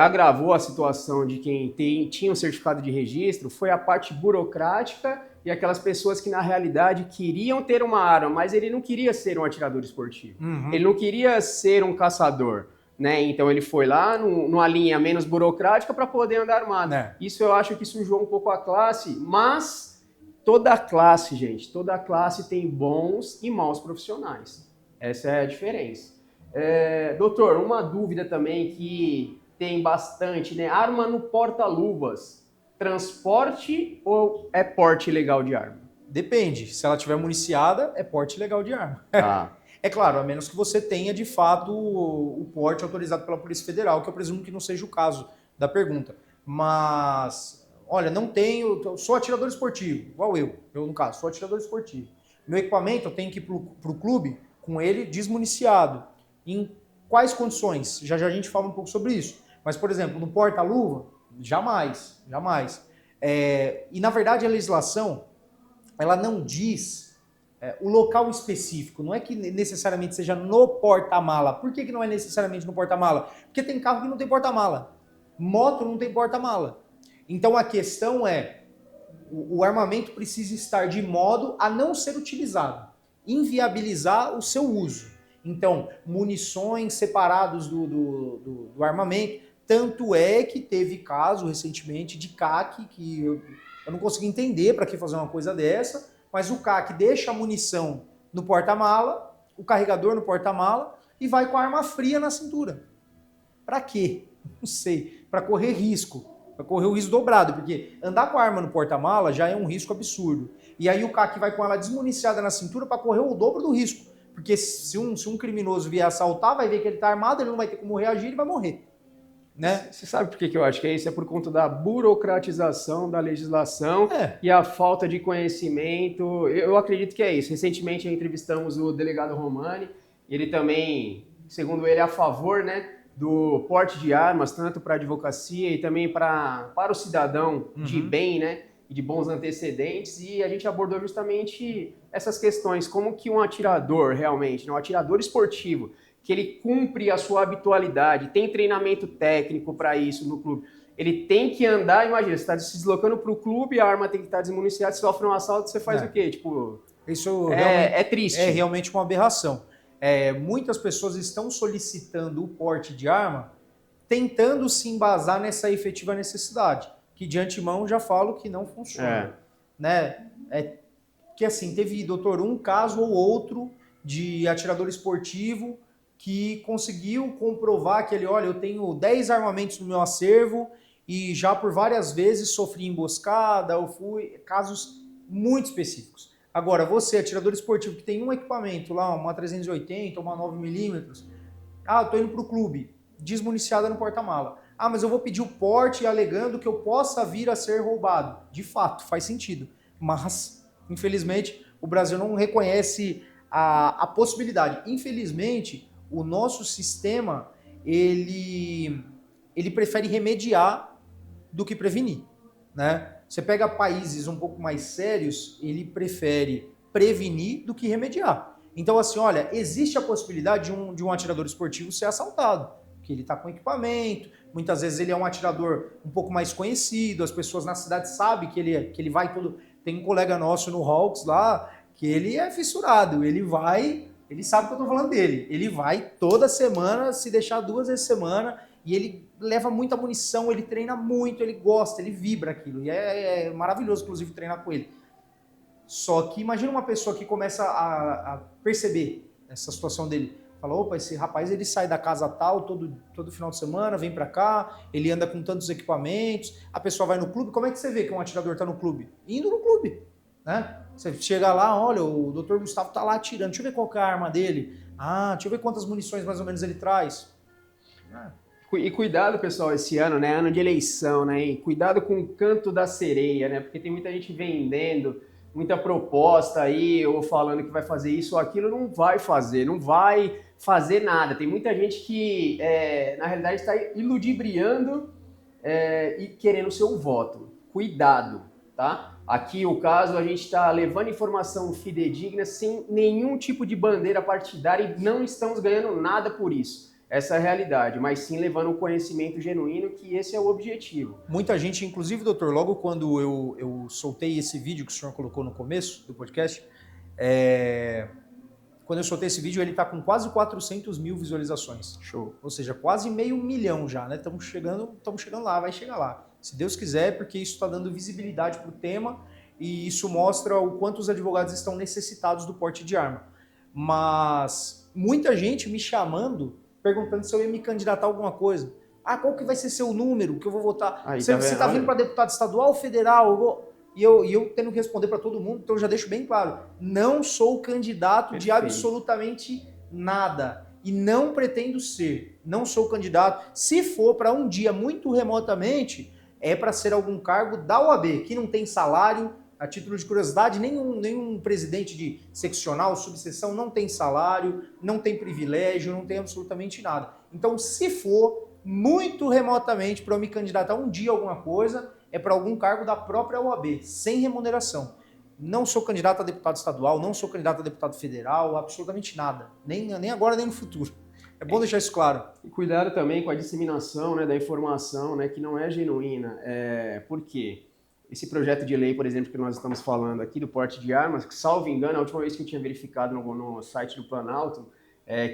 agravou a situação de quem tinha um certificado de registro foi a parte burocrática e aquelas pessoas que na realidade queriam ter uma arma, mas ele não queria ser um atirador esportivo. Uhum. Ele não queria ser um caçador. Né? Então ele foi lá numa linha menos burocrática para poder andar armado. Isso eu acho que sujou um pouco a classe, mas toda classe, gente, toda classe tem bons e maus profissionais. Essa é a diferença. Doutor, uma dúvida também que tem bastante, né? Arma no porta-luvas, transporte ou é porte ilegal de arma? Depende. Se ela tiver municiada, é porte ilegal de arma. Ah. É claro, a menos que você tenha, de fato, o porte autorizado pela Polícia Federal, que eu presumo que não seja o caso da pergunta. Mas, olha, não tenho... Eu sou atirador esportivo, igual eu. Eu, no caso, sou atirador esportivo. Meu equipamento, eu tenho que ir para o clube com ele desmuniciado. Em quais condições? Já a gente fala um pouco sobre isso. Mas, por exemplo, no porta-luva, jamais. E, na verdade, a legislação, ela não diz... o local específico. Não é que necessariamente seja no porta-mala. Por que não é necessariamente no porta-mala? Porque tem carro que não tem porta-mala. Moto não tem porta-mala. Então a questão é, o armamento precisa estar de modo a não ser utilizado, inviabilizar o seu uso. Então, munições separados do armamento. Tanto é que teve caso recentemente de CAC, que eu não consegui entender para que fazer uma coisa dessa, mas o CAC deixa a munição no porta-mala, o carregador no porta-mala e vai com a arma fria na cintura. Para quê? Não sei. Para correr risco. Para correr o risco dobrado, porque andar com a arma no porta-mala já é um risco absurdo. E aí o CAC vai com ela desmuniciada na cintura para correr o dobro do risco. Porque se um criminoso vier assaltar, vai ver que ele está armado, ele não vai ter como reagir, ele vai morrer. Né? Você sabe por que eu acho que é isso? É por conta da burocratização da legislação e a falta de conhecimento. Eu acredito que é isso. Recentemente entrevistamos o delegado Romani, e ele também, segundo ele, é a favor, né, do porte de armas, tanto para a advocacia e também para o cidadão de bem, né, e de bons antecedentes, e a gente abordou justamente essas questões, como que um atirador realmente, né, um atirador esportivo, que ele cumpre a sua habitualidade, tem treinamento técnico para isso no clube. Ele tem que andar, imagina, você está se deslocando para o clube, a arma tem que estar desmuniciada, se sofre um assalto, você faz o quê? Tipo, isso é triste. É realmente uma aberração. Muitas pessoas estão solicitando o porte de arma, tentando se embasar nessa efetiva necessidade, que de antemão já falo que não funciona. Né? Que assim, teve, doutor, um caso ou outro de atirador esportivo que conseguiu comprovar que ele, olha, eu tenho 10 armamentos no meu acervo e já por várias vezes sofri emboscada, eu fui... Casos muito específicos. Agora, você, atirador esportivo, que tem um equipamento lá, uma 380, uma 9mm, eu tô indo pro clube, desmuniciada no porta-mala. Mas eu vou pedir o porte alegando que eu possa vir a ser roubado. De fato, faz sentido. Mas, infelizmente, o Brasil não reconhece a possibilidade. Infelizmente, o nosso sistema, ele prefere remediar do que prevenir, né? Você pega países um pouco mais sérios, ele prefere prevenir do que remediar. Então, assim, olha, existe a possibilidade de um atirador esportivo ser assaltado, porque ele está com equipamento, muitas vezes ele é um atirador um pouco mais conhecido, as pessoas na cidade sabem que ele vai todo... Tem um colega nosso no Hawks lá, que ele é fissurado, ele sabe que eu tô falando dele. Ele vai toda semana, se deixar 2 vezes por semana, e ele leva muita munição, ele treina muito, ele gosta, ele vibra aquilo. E é maravilhoso, inclusive, treinar com ele. Só que imagina uma pessoa que começa a perceber essa situação dele. Fala, opa, esse rapaz ele sai da casa tal todo final de semana, vem pra cá, ele anda com tantos equipamentos, a pessoa vai no clube. Como é que você vê que um atirador tá no clube? Indo no clube, né? Você chega lá, olha, o Dr. Gustavo tá lá atirando, deixa eu ver qual que é a arma dele. Deixa eu ver quantas munições mais ou menos ele traz. E cuidado, pessoal, esse ano, né, ano de eleição, né, e cuidado com o canto da sereia, né, porque tem muita gente vendendo, muita proposta aí, ou falando que vai fazer isso ou aquilo, não vai fazer nada. Tem muita gente que, na realidade, está iludibriando e querendo o seu voto. Cuidado, tá? Aqui o caso, a gente está levando informação fidedigna sem nenhum tipo de bandeira partidária e não estamos ganhando nada por isso. Essa é a realidade, mas sim levando um conhecimento genuíno, que esse é o objetivo. Muita gente, inclusive, doutor, logo quando eu soltei esse vídeo que o senhor colocou no começo do podcast, quando eu soltei esse vídeo, ele está com quase 400 mil visualizações. Show. Ou seja, quase 500 mil já, né? Estamos chegando lá, vai chegar lá. Se Deus quiser, porque isso está dando visibilidade para o tema e isso mostra o quanto os advogados estão necessitados do porte de arma. Mas muita gente me chamando, perguntando se eu ia me candidatar a alguma coisa. Qual que vai ser seu número que eu vou votar? Você está vindo para deputado estadual ou federal? E eu tendo que responder para todo mundo, então eu já deixo bem claro. Não sou candidato de absolutamente nada. E não pretendo ser. Não sou candidato. Se for para um dia muito remotamente, é para ser algum cargo da OAB, que não tem salário. A título de curiosidade, nenhum presidente de seccional, subseção não tem salário, não tem privilégio, não tem absolutamente nada. Então, se for muito remotamente para eu me candidatar um dia a alguma coisa, é para algum cargo da própria OAB, sem remuneração. Não sou candidato a deputado estadual, não sou candidato a deputado federal, absolutamente nada. Nem agora, nem no futuro. É bom deixar isso claro. E cuidado também com a disseminação, né, da informação, né, que não é genuína. Por quê? Esse projeto de lei, por exemplo, que nós estamos falando aqui, do porte de armas, que, salvo engano, a última vez que eu tinha verificado no site do Planalto,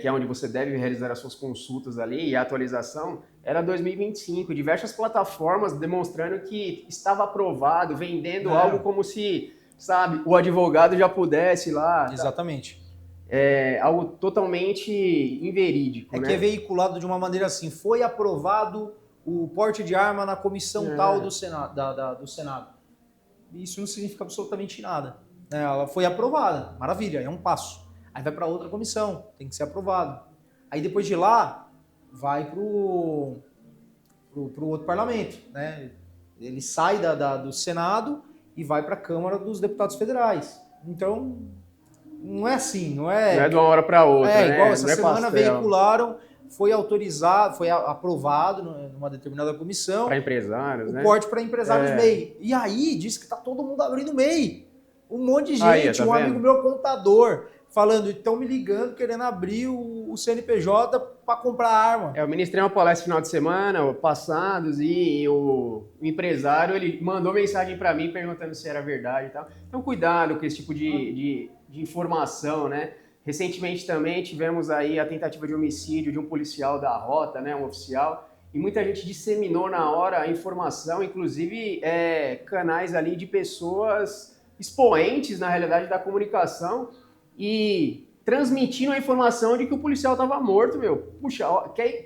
que é onde você deve realizar as suas consultas ali, e a atualização, era 2025. Diversas plataformas demonstrando que estava aprovado, vendendo algo como se, sabe, o advogado já pudesse lá. Exatamente. Algo totalmente inverídico, né? Que é veiculado de uma maneira assim, foi aprovado o porte de arma na comissão tal do Senado, do Senado. Isso não significa absolutamente nada. Ela foi aprovada, maravilha, é um passo. Aí vai para outra comissão, tem que ser aprovado. Aí depois de lá, vai pro outro parlamento, né? Ele sai do Senado e vai para a Câmara dos Deputados Federais. Então, não é assim, não é de uma hora para outra, né? Igual essa semana veicularam, foi autorizado, foi aprovado numa determinada comissão. Para empresários, né? O porte para empresários MEI. E aí diz que tá todo mundo abrindo MEI. Um monte de gente, amigo meu contador, falando, estão me ligando, querendo abrir o CNPJ para comprar arma. Eu ministrei uma palestra no final de semana, passados, e o empresário, ele mandou mensagem para mim perguntando se era verdade e tal. Então, cuidado com esse tipo de informação, né? Recentemente também tivemos aí a tentativa de homicídio de um policial da Rota, né, um oficial, e muita gente disseminou na hora a informação, inclusive canais ali de pessoas expoentes, na realidade, da comunicação, e transmitindo a informação de que o policial estava morto, meu. Puxa,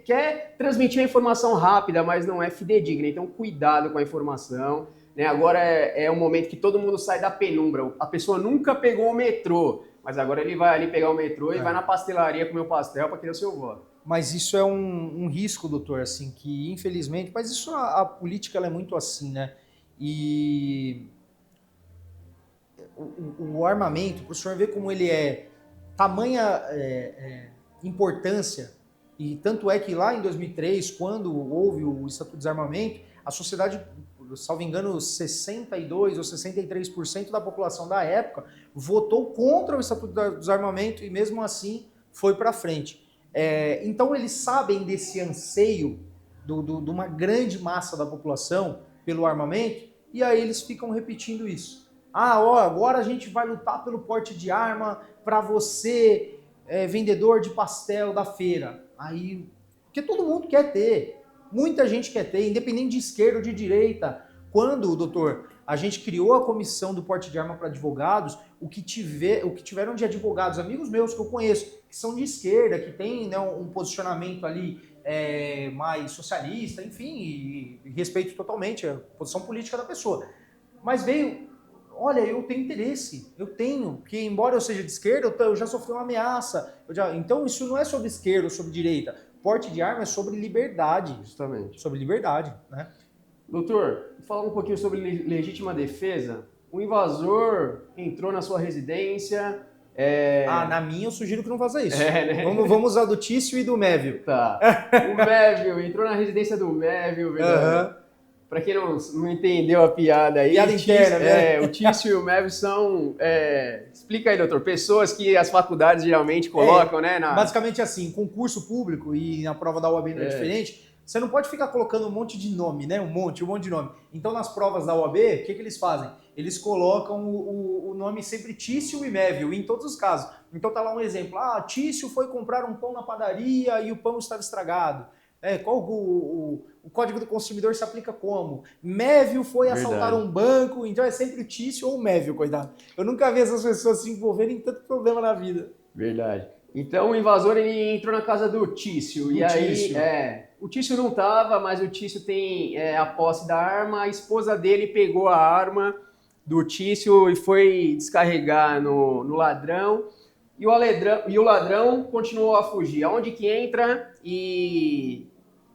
quer transmitir a informação rápida, mas não é fidedigna, então cuidado com a informação. Né? Agora é um momento que todo mundo sai da penumbra, a pessoa nunca pegou o metrô, mas agora ele vai ali pegar o metrô e vai na pastelaria comer o pastel para querer o seu voto. Mas isso é um risco, doutor, assim, que infelizmente... Mas isso, a política ela é muito assim, né? E o armamento, para o senhor ver como ele é tamanha importância, e tanto é que lá em 2003, quando houve o Estatuto de Desarmamento, a sociedade, salvo engano, 62% ou 63% da população da época votou contra o Estatuto do Desarmamento e mesmo assim foi para frente. Então eles sabem desse anseio de uma grande massa da população pelo armamento e aí eles ficam repetindo isso. Agora a gente vai lutar pelo porte de arma para você, vendedor de pastel da feira. Aí, porque todo mundo quer ter. Muita gente quer ter, independente de esquerda ou de direita. Quando, doutor, a gente criou a comissão do porte de arma para advogados, o que tiveram de advogados, amigos meus que eu conheço, que são de esquerda, que tem, né, um posicionamento ali mais socialista, enfim, e respeito totalmente a posição política da pessoa. Mas veio, olha, eu tenho interesse, porque embora eu seja de esquerda, eu já sofri uma ameaça. Então isso não é sobre esquerda ou sobre direita. Porte de arma é sobre liberdade. Justamente. Sobre liberdade, né? Doutor, falar um pouquinho sobre legítima defesa. O invasor entrou na sua residência... na minha eu sugiro que não faça isso. Né? Vamos usar do Tício e do Mévio. Tá. O Mévio, entrou na residência do Mévio, verdade? Para quem não entendeu a piada aí... Piada interna, né? O Tício e o Mévio são... explica aí, doutor. Pessoas que as faculdades geralmente colocam, né? Basicamente assim, concurso público e na prova da OAB não é diferente... Você não pode ficar colocando um monte de nome, né? Um monte de nome. Então, nas provas da OAB, o que eles fazem? Eles colocam o nome sempre Tício e Mévio, em todos os casos. Então, tá lá um exemplo. Tício foi comprar um pão na padaria e o pão estava estragado. Qual o Código do Consumidor se aplica como? Mévio foi assaltar um banco, então é sempre o Tício ou o Mévio, coitado. Eu nunca vi essas pessoas se envolverem em tanto problema na vida. Verdade. Então, o invasor ele entrou na casa do Tício. O Tício não estava, mas o Tício tem a posse da arma. A esposa dele pegou a arma do Tício e foi descarregar no ladrão. E o ladrão continuou a fugir. Aonde que entra e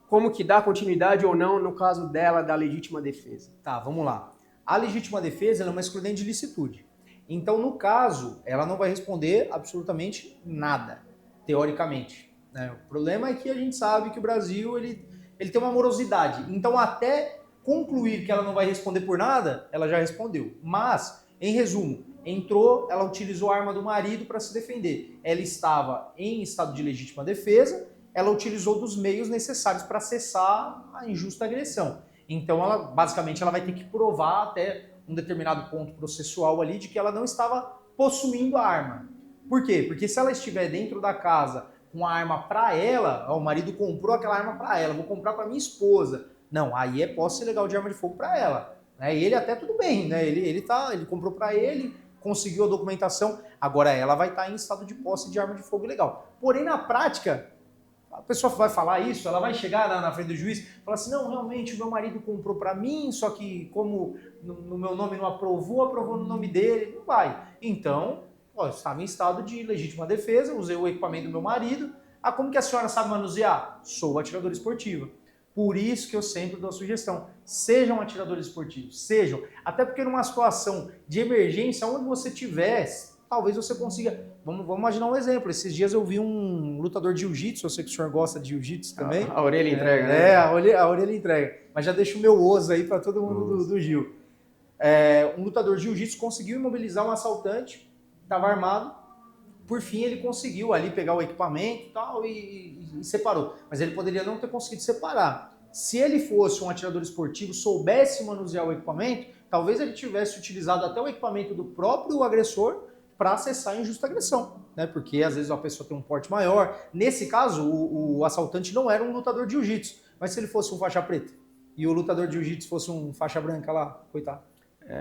como que dá continuidade ou não no caso dela da legítima defesa? Tá, vamos lá. A legítima defesa é uma excludente de licitude. Então, no caso, ela não vai responder absolutamente nada, teoricamente. Né? O problema é que a gente sabe que o Brasil ele tem uma morosidade. Então, até concluir que ela não vai responder por nada, ela já respondeu. Mas, em resumo, Entrou, ela utilizou a arma do marido para se defender. Ela estava em estado de legítima defesa, ela utilizou dos meios necessários para cessar a injusta agressão. Então, basicamente, ela vai ter que provar até um determinado ponto processual ali de que ela não estava possuindo a arma. Por quê? Porque se ela estiver dentro da casa com a arma para ela, ó, o marido comprou aquela arma para ela, vou comprar para minha esposa. Não, aí é posse ilegal de arma de fogo para ela. Né? Ele até tudo bem, né? Ele comprou para ele, conseguiu a documentação, agora ela vai estar em estado de posse de arma de fogo ilegal. Porém, na prática, a pessoa vai falar isso, ela vai chegar na frente do juiz e falar assim, não, realmente o meu marido comprou para mim, só que como no meu nome não aprovou no nome dele, não vai. Então, ó, eu estava em estado de legítima defesa, usei o equipamento do meu marido. Ah, como que a senhora sabe manusear? Sou atiradora esportiva. Por isso que eu sempre dou a sugestão, sejam atiradores esportivos, sejam. Até porque numa situação de emergência, onde você estiver, talvez você consiga. Vamos imaginar um exemplo. Esses dias eu vi um lutador de jiu-jitsu, eu sei que o senhor gosta de jiu-jitsu também. A orelha entrega, né? A orelha entrega. Mas já deixo o meu osso aí para todo mundo do Gil. Um lutador de jiu-jitsu conseguiu imobilizar um assaltante, estava armado. Por fim, ele conseguiu ali pegar o equipamento e tal e separou. Mas ele poderia não ter conseguido separar. Se ele fosse um atirador esportivo, soubesse manusear o equipamento, talvez ele tivesse utilizado até o equipamento do próprio agressor para acessar a injusta agressão, né? Porque às vezes a pessoa tem um porte maior. Nesse caso, o assaltante não era um lutador de jiu-jitsu, mas se ele fosse um faixa preta e o lutador de jiu-jitsu fosse um faixa branca lá, coitado.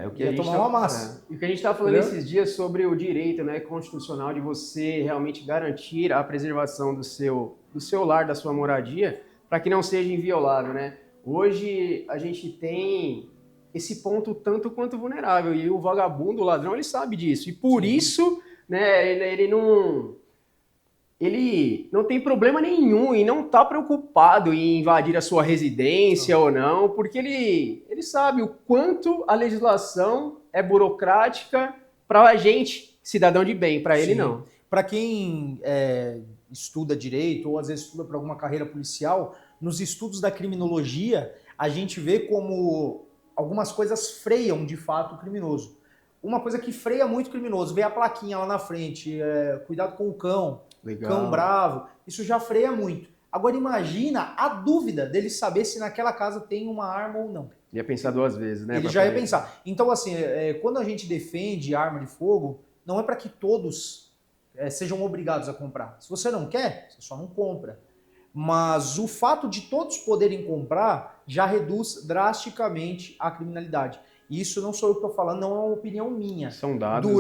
O que ia tomar uma massa. E o que a gente está falando esses dias sobre o direito, né, constitucional de você realmente garantir a preservação do seu lar, da sua moradia, para que não seja inviolado, né? Hoje a gente tem esse ponto tanto quanto vulnerável e o vagabundo, o ladrão, ele sabe disso. E por isso, né, ele não tem problema nenhum e não está preocupado em invadir a sua residência ou não, porque ele sabe o quanto a legislação é burocrática para a gente, cidadão de bem, para ele não. Para quem estuda direito ou às vezes estuda para alguma carreira policial, nos estudos da criminologia, a gente vê como algumas coisas freiam de fato o criminoso. Uma coisa que freia muito o criminoso, vê a plaquinha lá na frente, cuidado com o cão, Legal. Cão bravo, isso já freia muito. Agora imagina a dúvida dele saber se naquela casa tem uma arma ou não. Ia pensar duas vezes, né? Ele já ia pensar. Então assim, quando a gente defende arma de fogo, não é para que todos sejam obrigados a comprar. Se você não quer, você só não compra. Mas o fato de todos poderem comprar já reduz drasticamente a criminalidade. Isso não sou eu que estou falando, não é uma opinião minha. São dados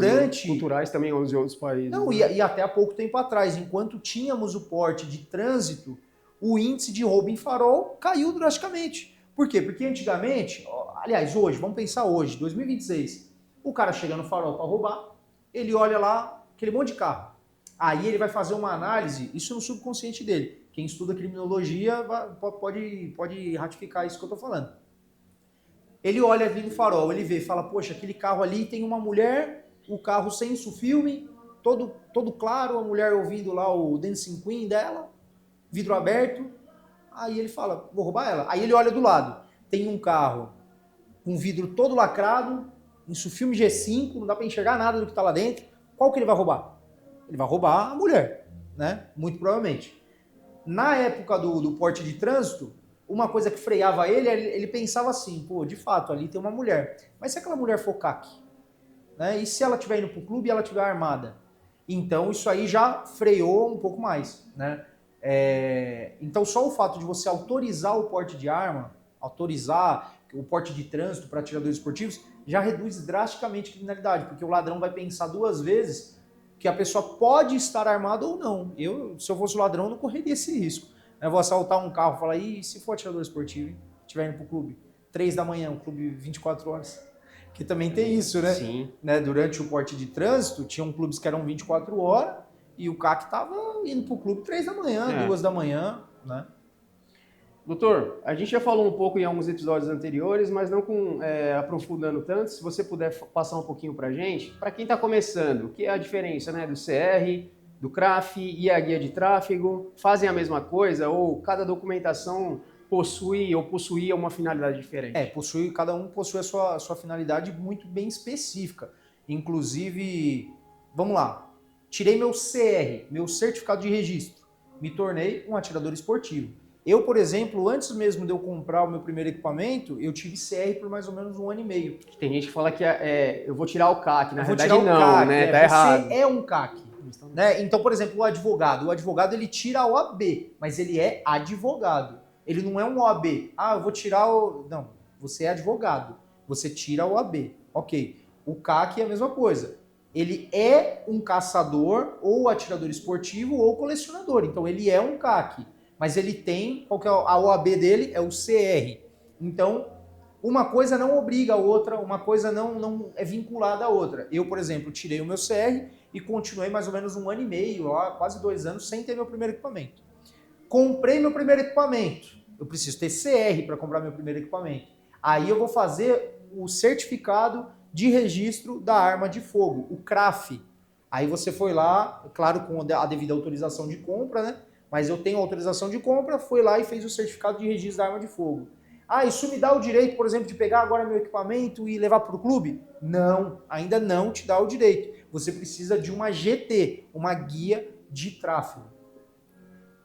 culturais também de outros países. Não, e até há pouco tempo atrás, enquanto tínhamos o porte de trânsito, o índice de roubo em farol caiu drasticamente. Por quê? Porque antigamente, aliás, hoje, vamos pensar hoje, 2026, o cara chega no farol para roubar, ele olha lá aquele monte de carro. Aí ele vai fazer uma análise, isso no subconsciente dele. Quem estuda criminologia pode ratificar isso que eu estou falando. Ele olha ali no farol, ele vê, fala, poxa, aquele carro ali tem uma mulher, o carro sem filme, todo claro, a mulher ouvindo lá o Dancing Queen dela, vidro aberto. Aí ele fala, vou roubar ela. Aí ele olha do lado, tem um carro com vidro todo lacrado, filme G5, não dá para enxergar nada do que está lá dentro. Qual que ele vai roubar? Ele vai roubar a mulher, né? Muito provavelmente. Na época do porte de trânsito, uma coisa que freava ele pensava assim, pô, de fato, ali tem uma mulher. Mas se aquela mulher for caque, né? E se ela estiver indo pro clube e ela estiver armada? Então isso aí já freou um pouco mais, né? Então só o fato de você autorizar o porte de arma, autorizar o porte de trânsito para atiradores esportivos, já reduz drasticamente a criminalidade, porque o ladrão vai pensar duas vezes que a pessoa pode estar armada ou não. Se eu fosse o ladrão, eu não correria esse risco. Eu vou assaltar um carro e falar, e se for atirador esportivo, estiver indo pro clube? 3 da manhã, um clube 24 horas. Que também tem isso, né? Sim. Durante o porte de trânsito, tinham clubes que eram 24 horas e o CAC estava indo pro clube 3 da manhã, 2 da manhã, né? Doutor, a gente já falou um pouco em alguns episódios anteriores, mas não aprofundando tanto. Se você puder passar um pouquinho pra gente, para quem está começando, o que é a diferença, né, do CR, do CRAF e a guia de tráfego? Fazem a mesma coisa ou cada documentação possuía uma finalidade diferente? Cada um possui a sua finalidade muito bem específica. Inclusive, vamos lá, tirei meu CR, meu certificado de registro, me tornei um atirador esportivo. Eu, por exemplo, antes mesmo de eu comprar o meu primeiro equipamento, eu tive CR por mais ou menos 1 ano e meio. Tem gente que fala que eu vou tirar o CAC, na verdade não, CAC, né? Tá errado. Você é um CAC. Né? Então, por exemplo, o advogado ele tira a OAB, mas ele é advogado. Ele não é um OAB. Ah, eu vou tirar o... Não, você é advogado. Você tira a OAB. Ok. O CAC é a mesma coisa. Ele é um caçador, ou atirador esportivo, ou colecionador. Então, ele é um CAC. Mas ele tem... Qual que é a OAB dele? É o CR. Então, uma coisa não obriga a outra, uma coisa não é vinculada à outra. Eu, por exemplo, tirei o meu CR e continuei mais ou menos 1 ano e meio, quase 2 anos, sem ter meu primeiro equipamento. Comprei meu primeiro equipamento. Eu preciso ter CR para comprar meu primeiro equipamento. Aí eu vou fazer o certificado de registro da arma de fogo, o CRAF. Aí você foi lá, claro, com a devida autorização de compra, né? Mas eu tenho autorização de compra, foi lá e fez o certificado de registro da arma de fogo. Ah, isso me dá o direito, por exemplo, de pegar agora meu equipamento e levar para o clube? Não, ainda não te dá o direito. Você precisa de uma GT, uma guia de tráfego.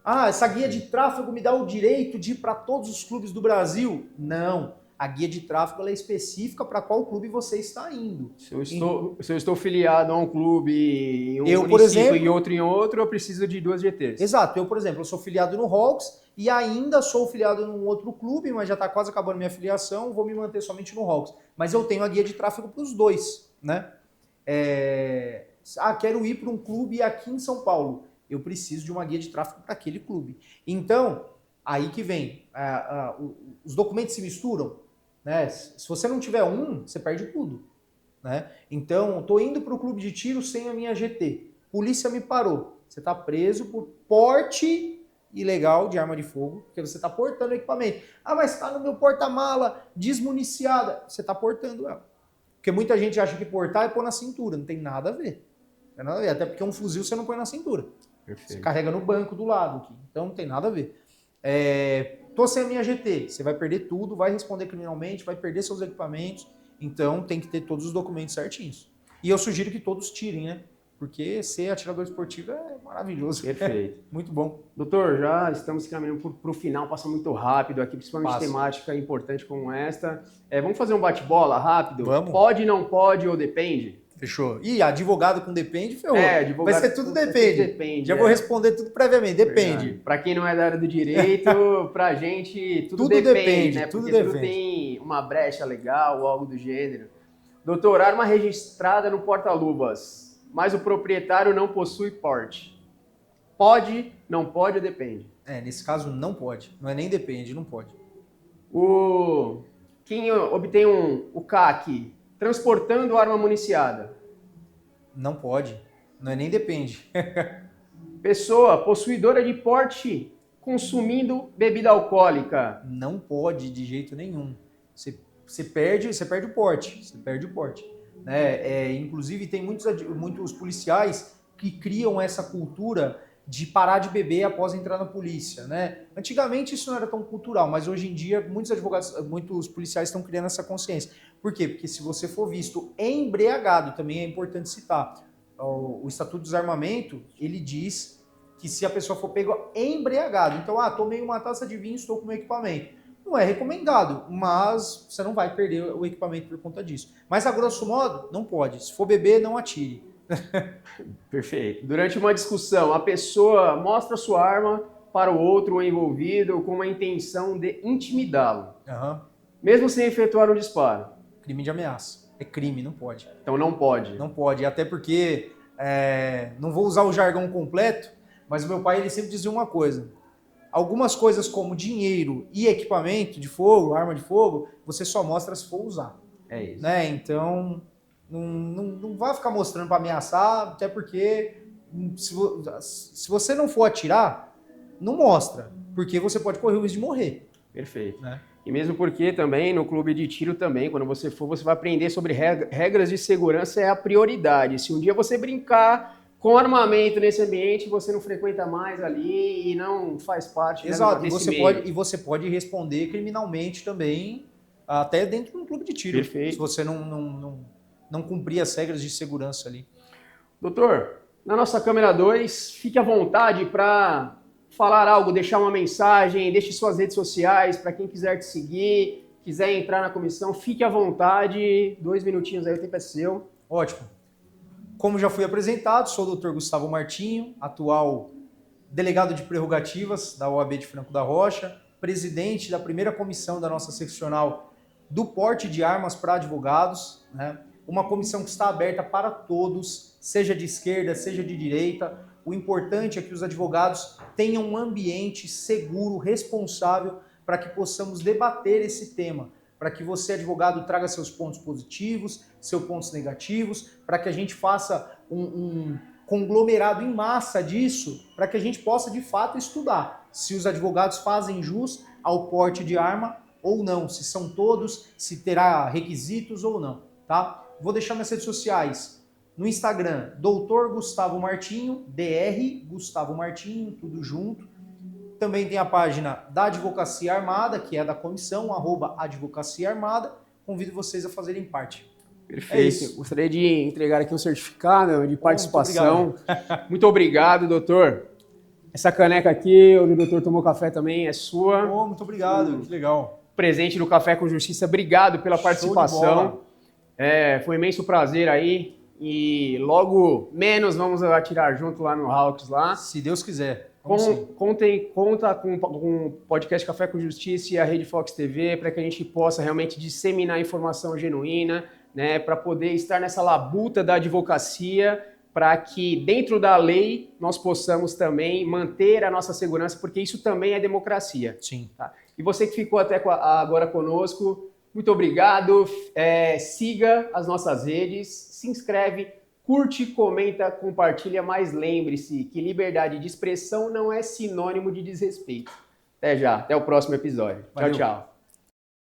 Ah, essa guia de tráfego me dá o direito de ir para todos os clubes do Brasil? Não. A guia de tráfego ela é específica para qual clube você está indo. Se eu estou filiado a um clube em um município, por exemplo, e outro em outro, eu preciso de 2 GTs. Exato. Eu, por exemplo, eu sou filiado no Hawks e ainda sou filiado em um outro clube, mas já está quase acabando minha filiação, vou me manter somente no Hawks. Mas eu tenho a guia de tráfego para os dois, né? Quero ir para um clube aqui em São Paulo. Eu preciso de uma guia de tráfego para aquele clube. Então, aí que vem. Os documentos se misturam, né? Se você não tiver um, você perde tudo, né? Então, estou indo para o clube de tiro sem a minha GT. Polícia me parou. Você está preso por porte ilegal de arma de fogo, porque você está portando o equipamento. Ah, mas está no meu porta-mala, desmuniciada. Você está portando ela. Porque muita gente acha que portar é pôr na cintura. Não tem nada a ver. Não tem nada a ver. Até porque um fuzil você não põe na cintura. Perfeito. Você carrega no banco do lado aqui. Então não tem nada a ver. Tô sem a minha GT. Você vai perder tudo, vai responder criminalmente, vai perder seus equipamentos. Então tem que ter todos os documentos certinhos. E eu sugiro que todos tirem, né? Porque ser atirador esportivo é maravilhoso. Perfeito. Muito bom. Doutor, já estamos caminhando para o final, passa muito rápido aqui, principalmente temática importante como esta. Vamos fazer um bate-bola rápido? Vamos. Pode, não pode ou depende? Fechou. E advogado com depende, ferrou. Advogado vai ser tudo depende. Já vou responder tudo previamente. Depende. Para quem não é da área do direito, pra gente tudo depende, né? Tudo Porque depende. tudo tem uma brecha legal ou algo do gênero. Doutor, arma registrada no porta-luvas, mas o proprietário não possui porte. Pode, não pode ou depende? Nesse caso não pode. Não é nem depende, não pode. Quem obtém o CAC transportando arma municiada? Não pode. Não é nem depende. Pessoa possuidora de porte consumindo bebida alcoólica? Não pode de jeito nenhum. Você perde o porte. Você perde o porte. Né? Inclusive tem muitos policiais que criam essa cultura de parar de beber após entrar na polícia, né? Antigamente isso não era tão cultural, mas hoje em dia muitos policiais estão criando essa consciência. Por quê? Porque se você for visto embriagado, também é importante citar, o Estatuto do Desarmamento, ele diz que se a pessoa for pego embriagado, então, tomei uma taça de vinho, estou com o meu equipamento. Não é recomendado, mas você não vai perder o equipamento por conta disso. Mas a grosso modo, não pode. Se for beber, não atire. Perfeito. Durante uma discussão, a pessoa mostra sua arma para o outro envolvido com a intenção de intimidá-lo, mesmo sem efetuar um disparo. Crime de ameaça. É crime, não pode. Então não pode. Não pode, até porque, não vou usar o jargão completo, mas o meu pai ele sempre dizia uma coisa. Algumas coisas como dinheiro e equipamento de fogo, arma de fogo, você só mostra se for usar. É isso. Né? Então... Não vai ficar mostrando para ameaçar, até porque se você não for atirar, não mostra, porque você pode correr o risco de morrer. Perfeito. Né? E mesmo porque também no clube de tiro também, quando você for, você vai aprender sobre regras de segurança, é a prioridade. Se um dia você brincar com armamento nesse ambiente, você não frequenta mais ali e não faz parte. Exato, e você pode responder criminalmente também, até dentro de um clube de tiro. Perfeito. Se você não não cumprir as regras de segurança ali. Doutor, na nossa câmera 2, fique à vontade para falar algo, deixar uma mensagem, deixe suas redes sociais para quem quiser te seguir, quiser entrar na comissão, fique à vontade, 2 minutinhos aí, o tempo é seu. Ótimo. Como já fui apresentado, sou o Dr. Gustavo Martinho, atual delegado de prerrogativas da OAB de Franco da Rocha, presidente da primeira comissão da nossa seccional do porte de armas para advogados, né? Uma comissão que está aberta para todos, seja de esquerda, seja de direita. O importante é que os advogados tenham um ambiente seguro, responsável, para que possamos debater esse tema, para que você, advogado, traga seus pontos positivos, seus pontos negativos, para que a gente faça um conglomerado em massa disso, para que a gente possa, de fato, estudar se os advogados fazem jus ao porte de arma ou não, se são todos, se terá requisitos ou não, tá? Vou deixar minhas redes sociais. No Instagram, Dr. Gustavo Martinho, Dr. Gustavo Martinho, tudo junto. Também tem a página da Advocacia Armada, que é da comissão, @Advocacia Armada. Convido vocês a fazerem parte. Perfeito. Gostaria de entregar aqui um certificado de participação. Muito obrigado, doutor. Essa caneca aqui, onde o doutor tomou café também, é sua. Muito obrigado, que legal. Presente no Café com Justiça, obrigado pela participação. Foi um imenso prazer aí. E logo menos vamos atirar junto lá no Hawks lá. Se Deus quiser. Conta com o podcast Café com Justiça e a Rede Fox TV para que a gente possa realmente disseminar informação genuína, né, para poder estar nessa labuta da advocacia, para que dentro da lei nós possamos também manter a nossa segurança, porque isso também é democracia. Sim. Tá? E você que ficou até agora conosco, muito obrigado. Siga as nossas redes, se inscreve, curte, comenta, compartilha, mas lembre-se que liberdade de expressão não é sinônimo de desrespeito. Até já, até o próximo episódio. Valeu. Tchau, tchau.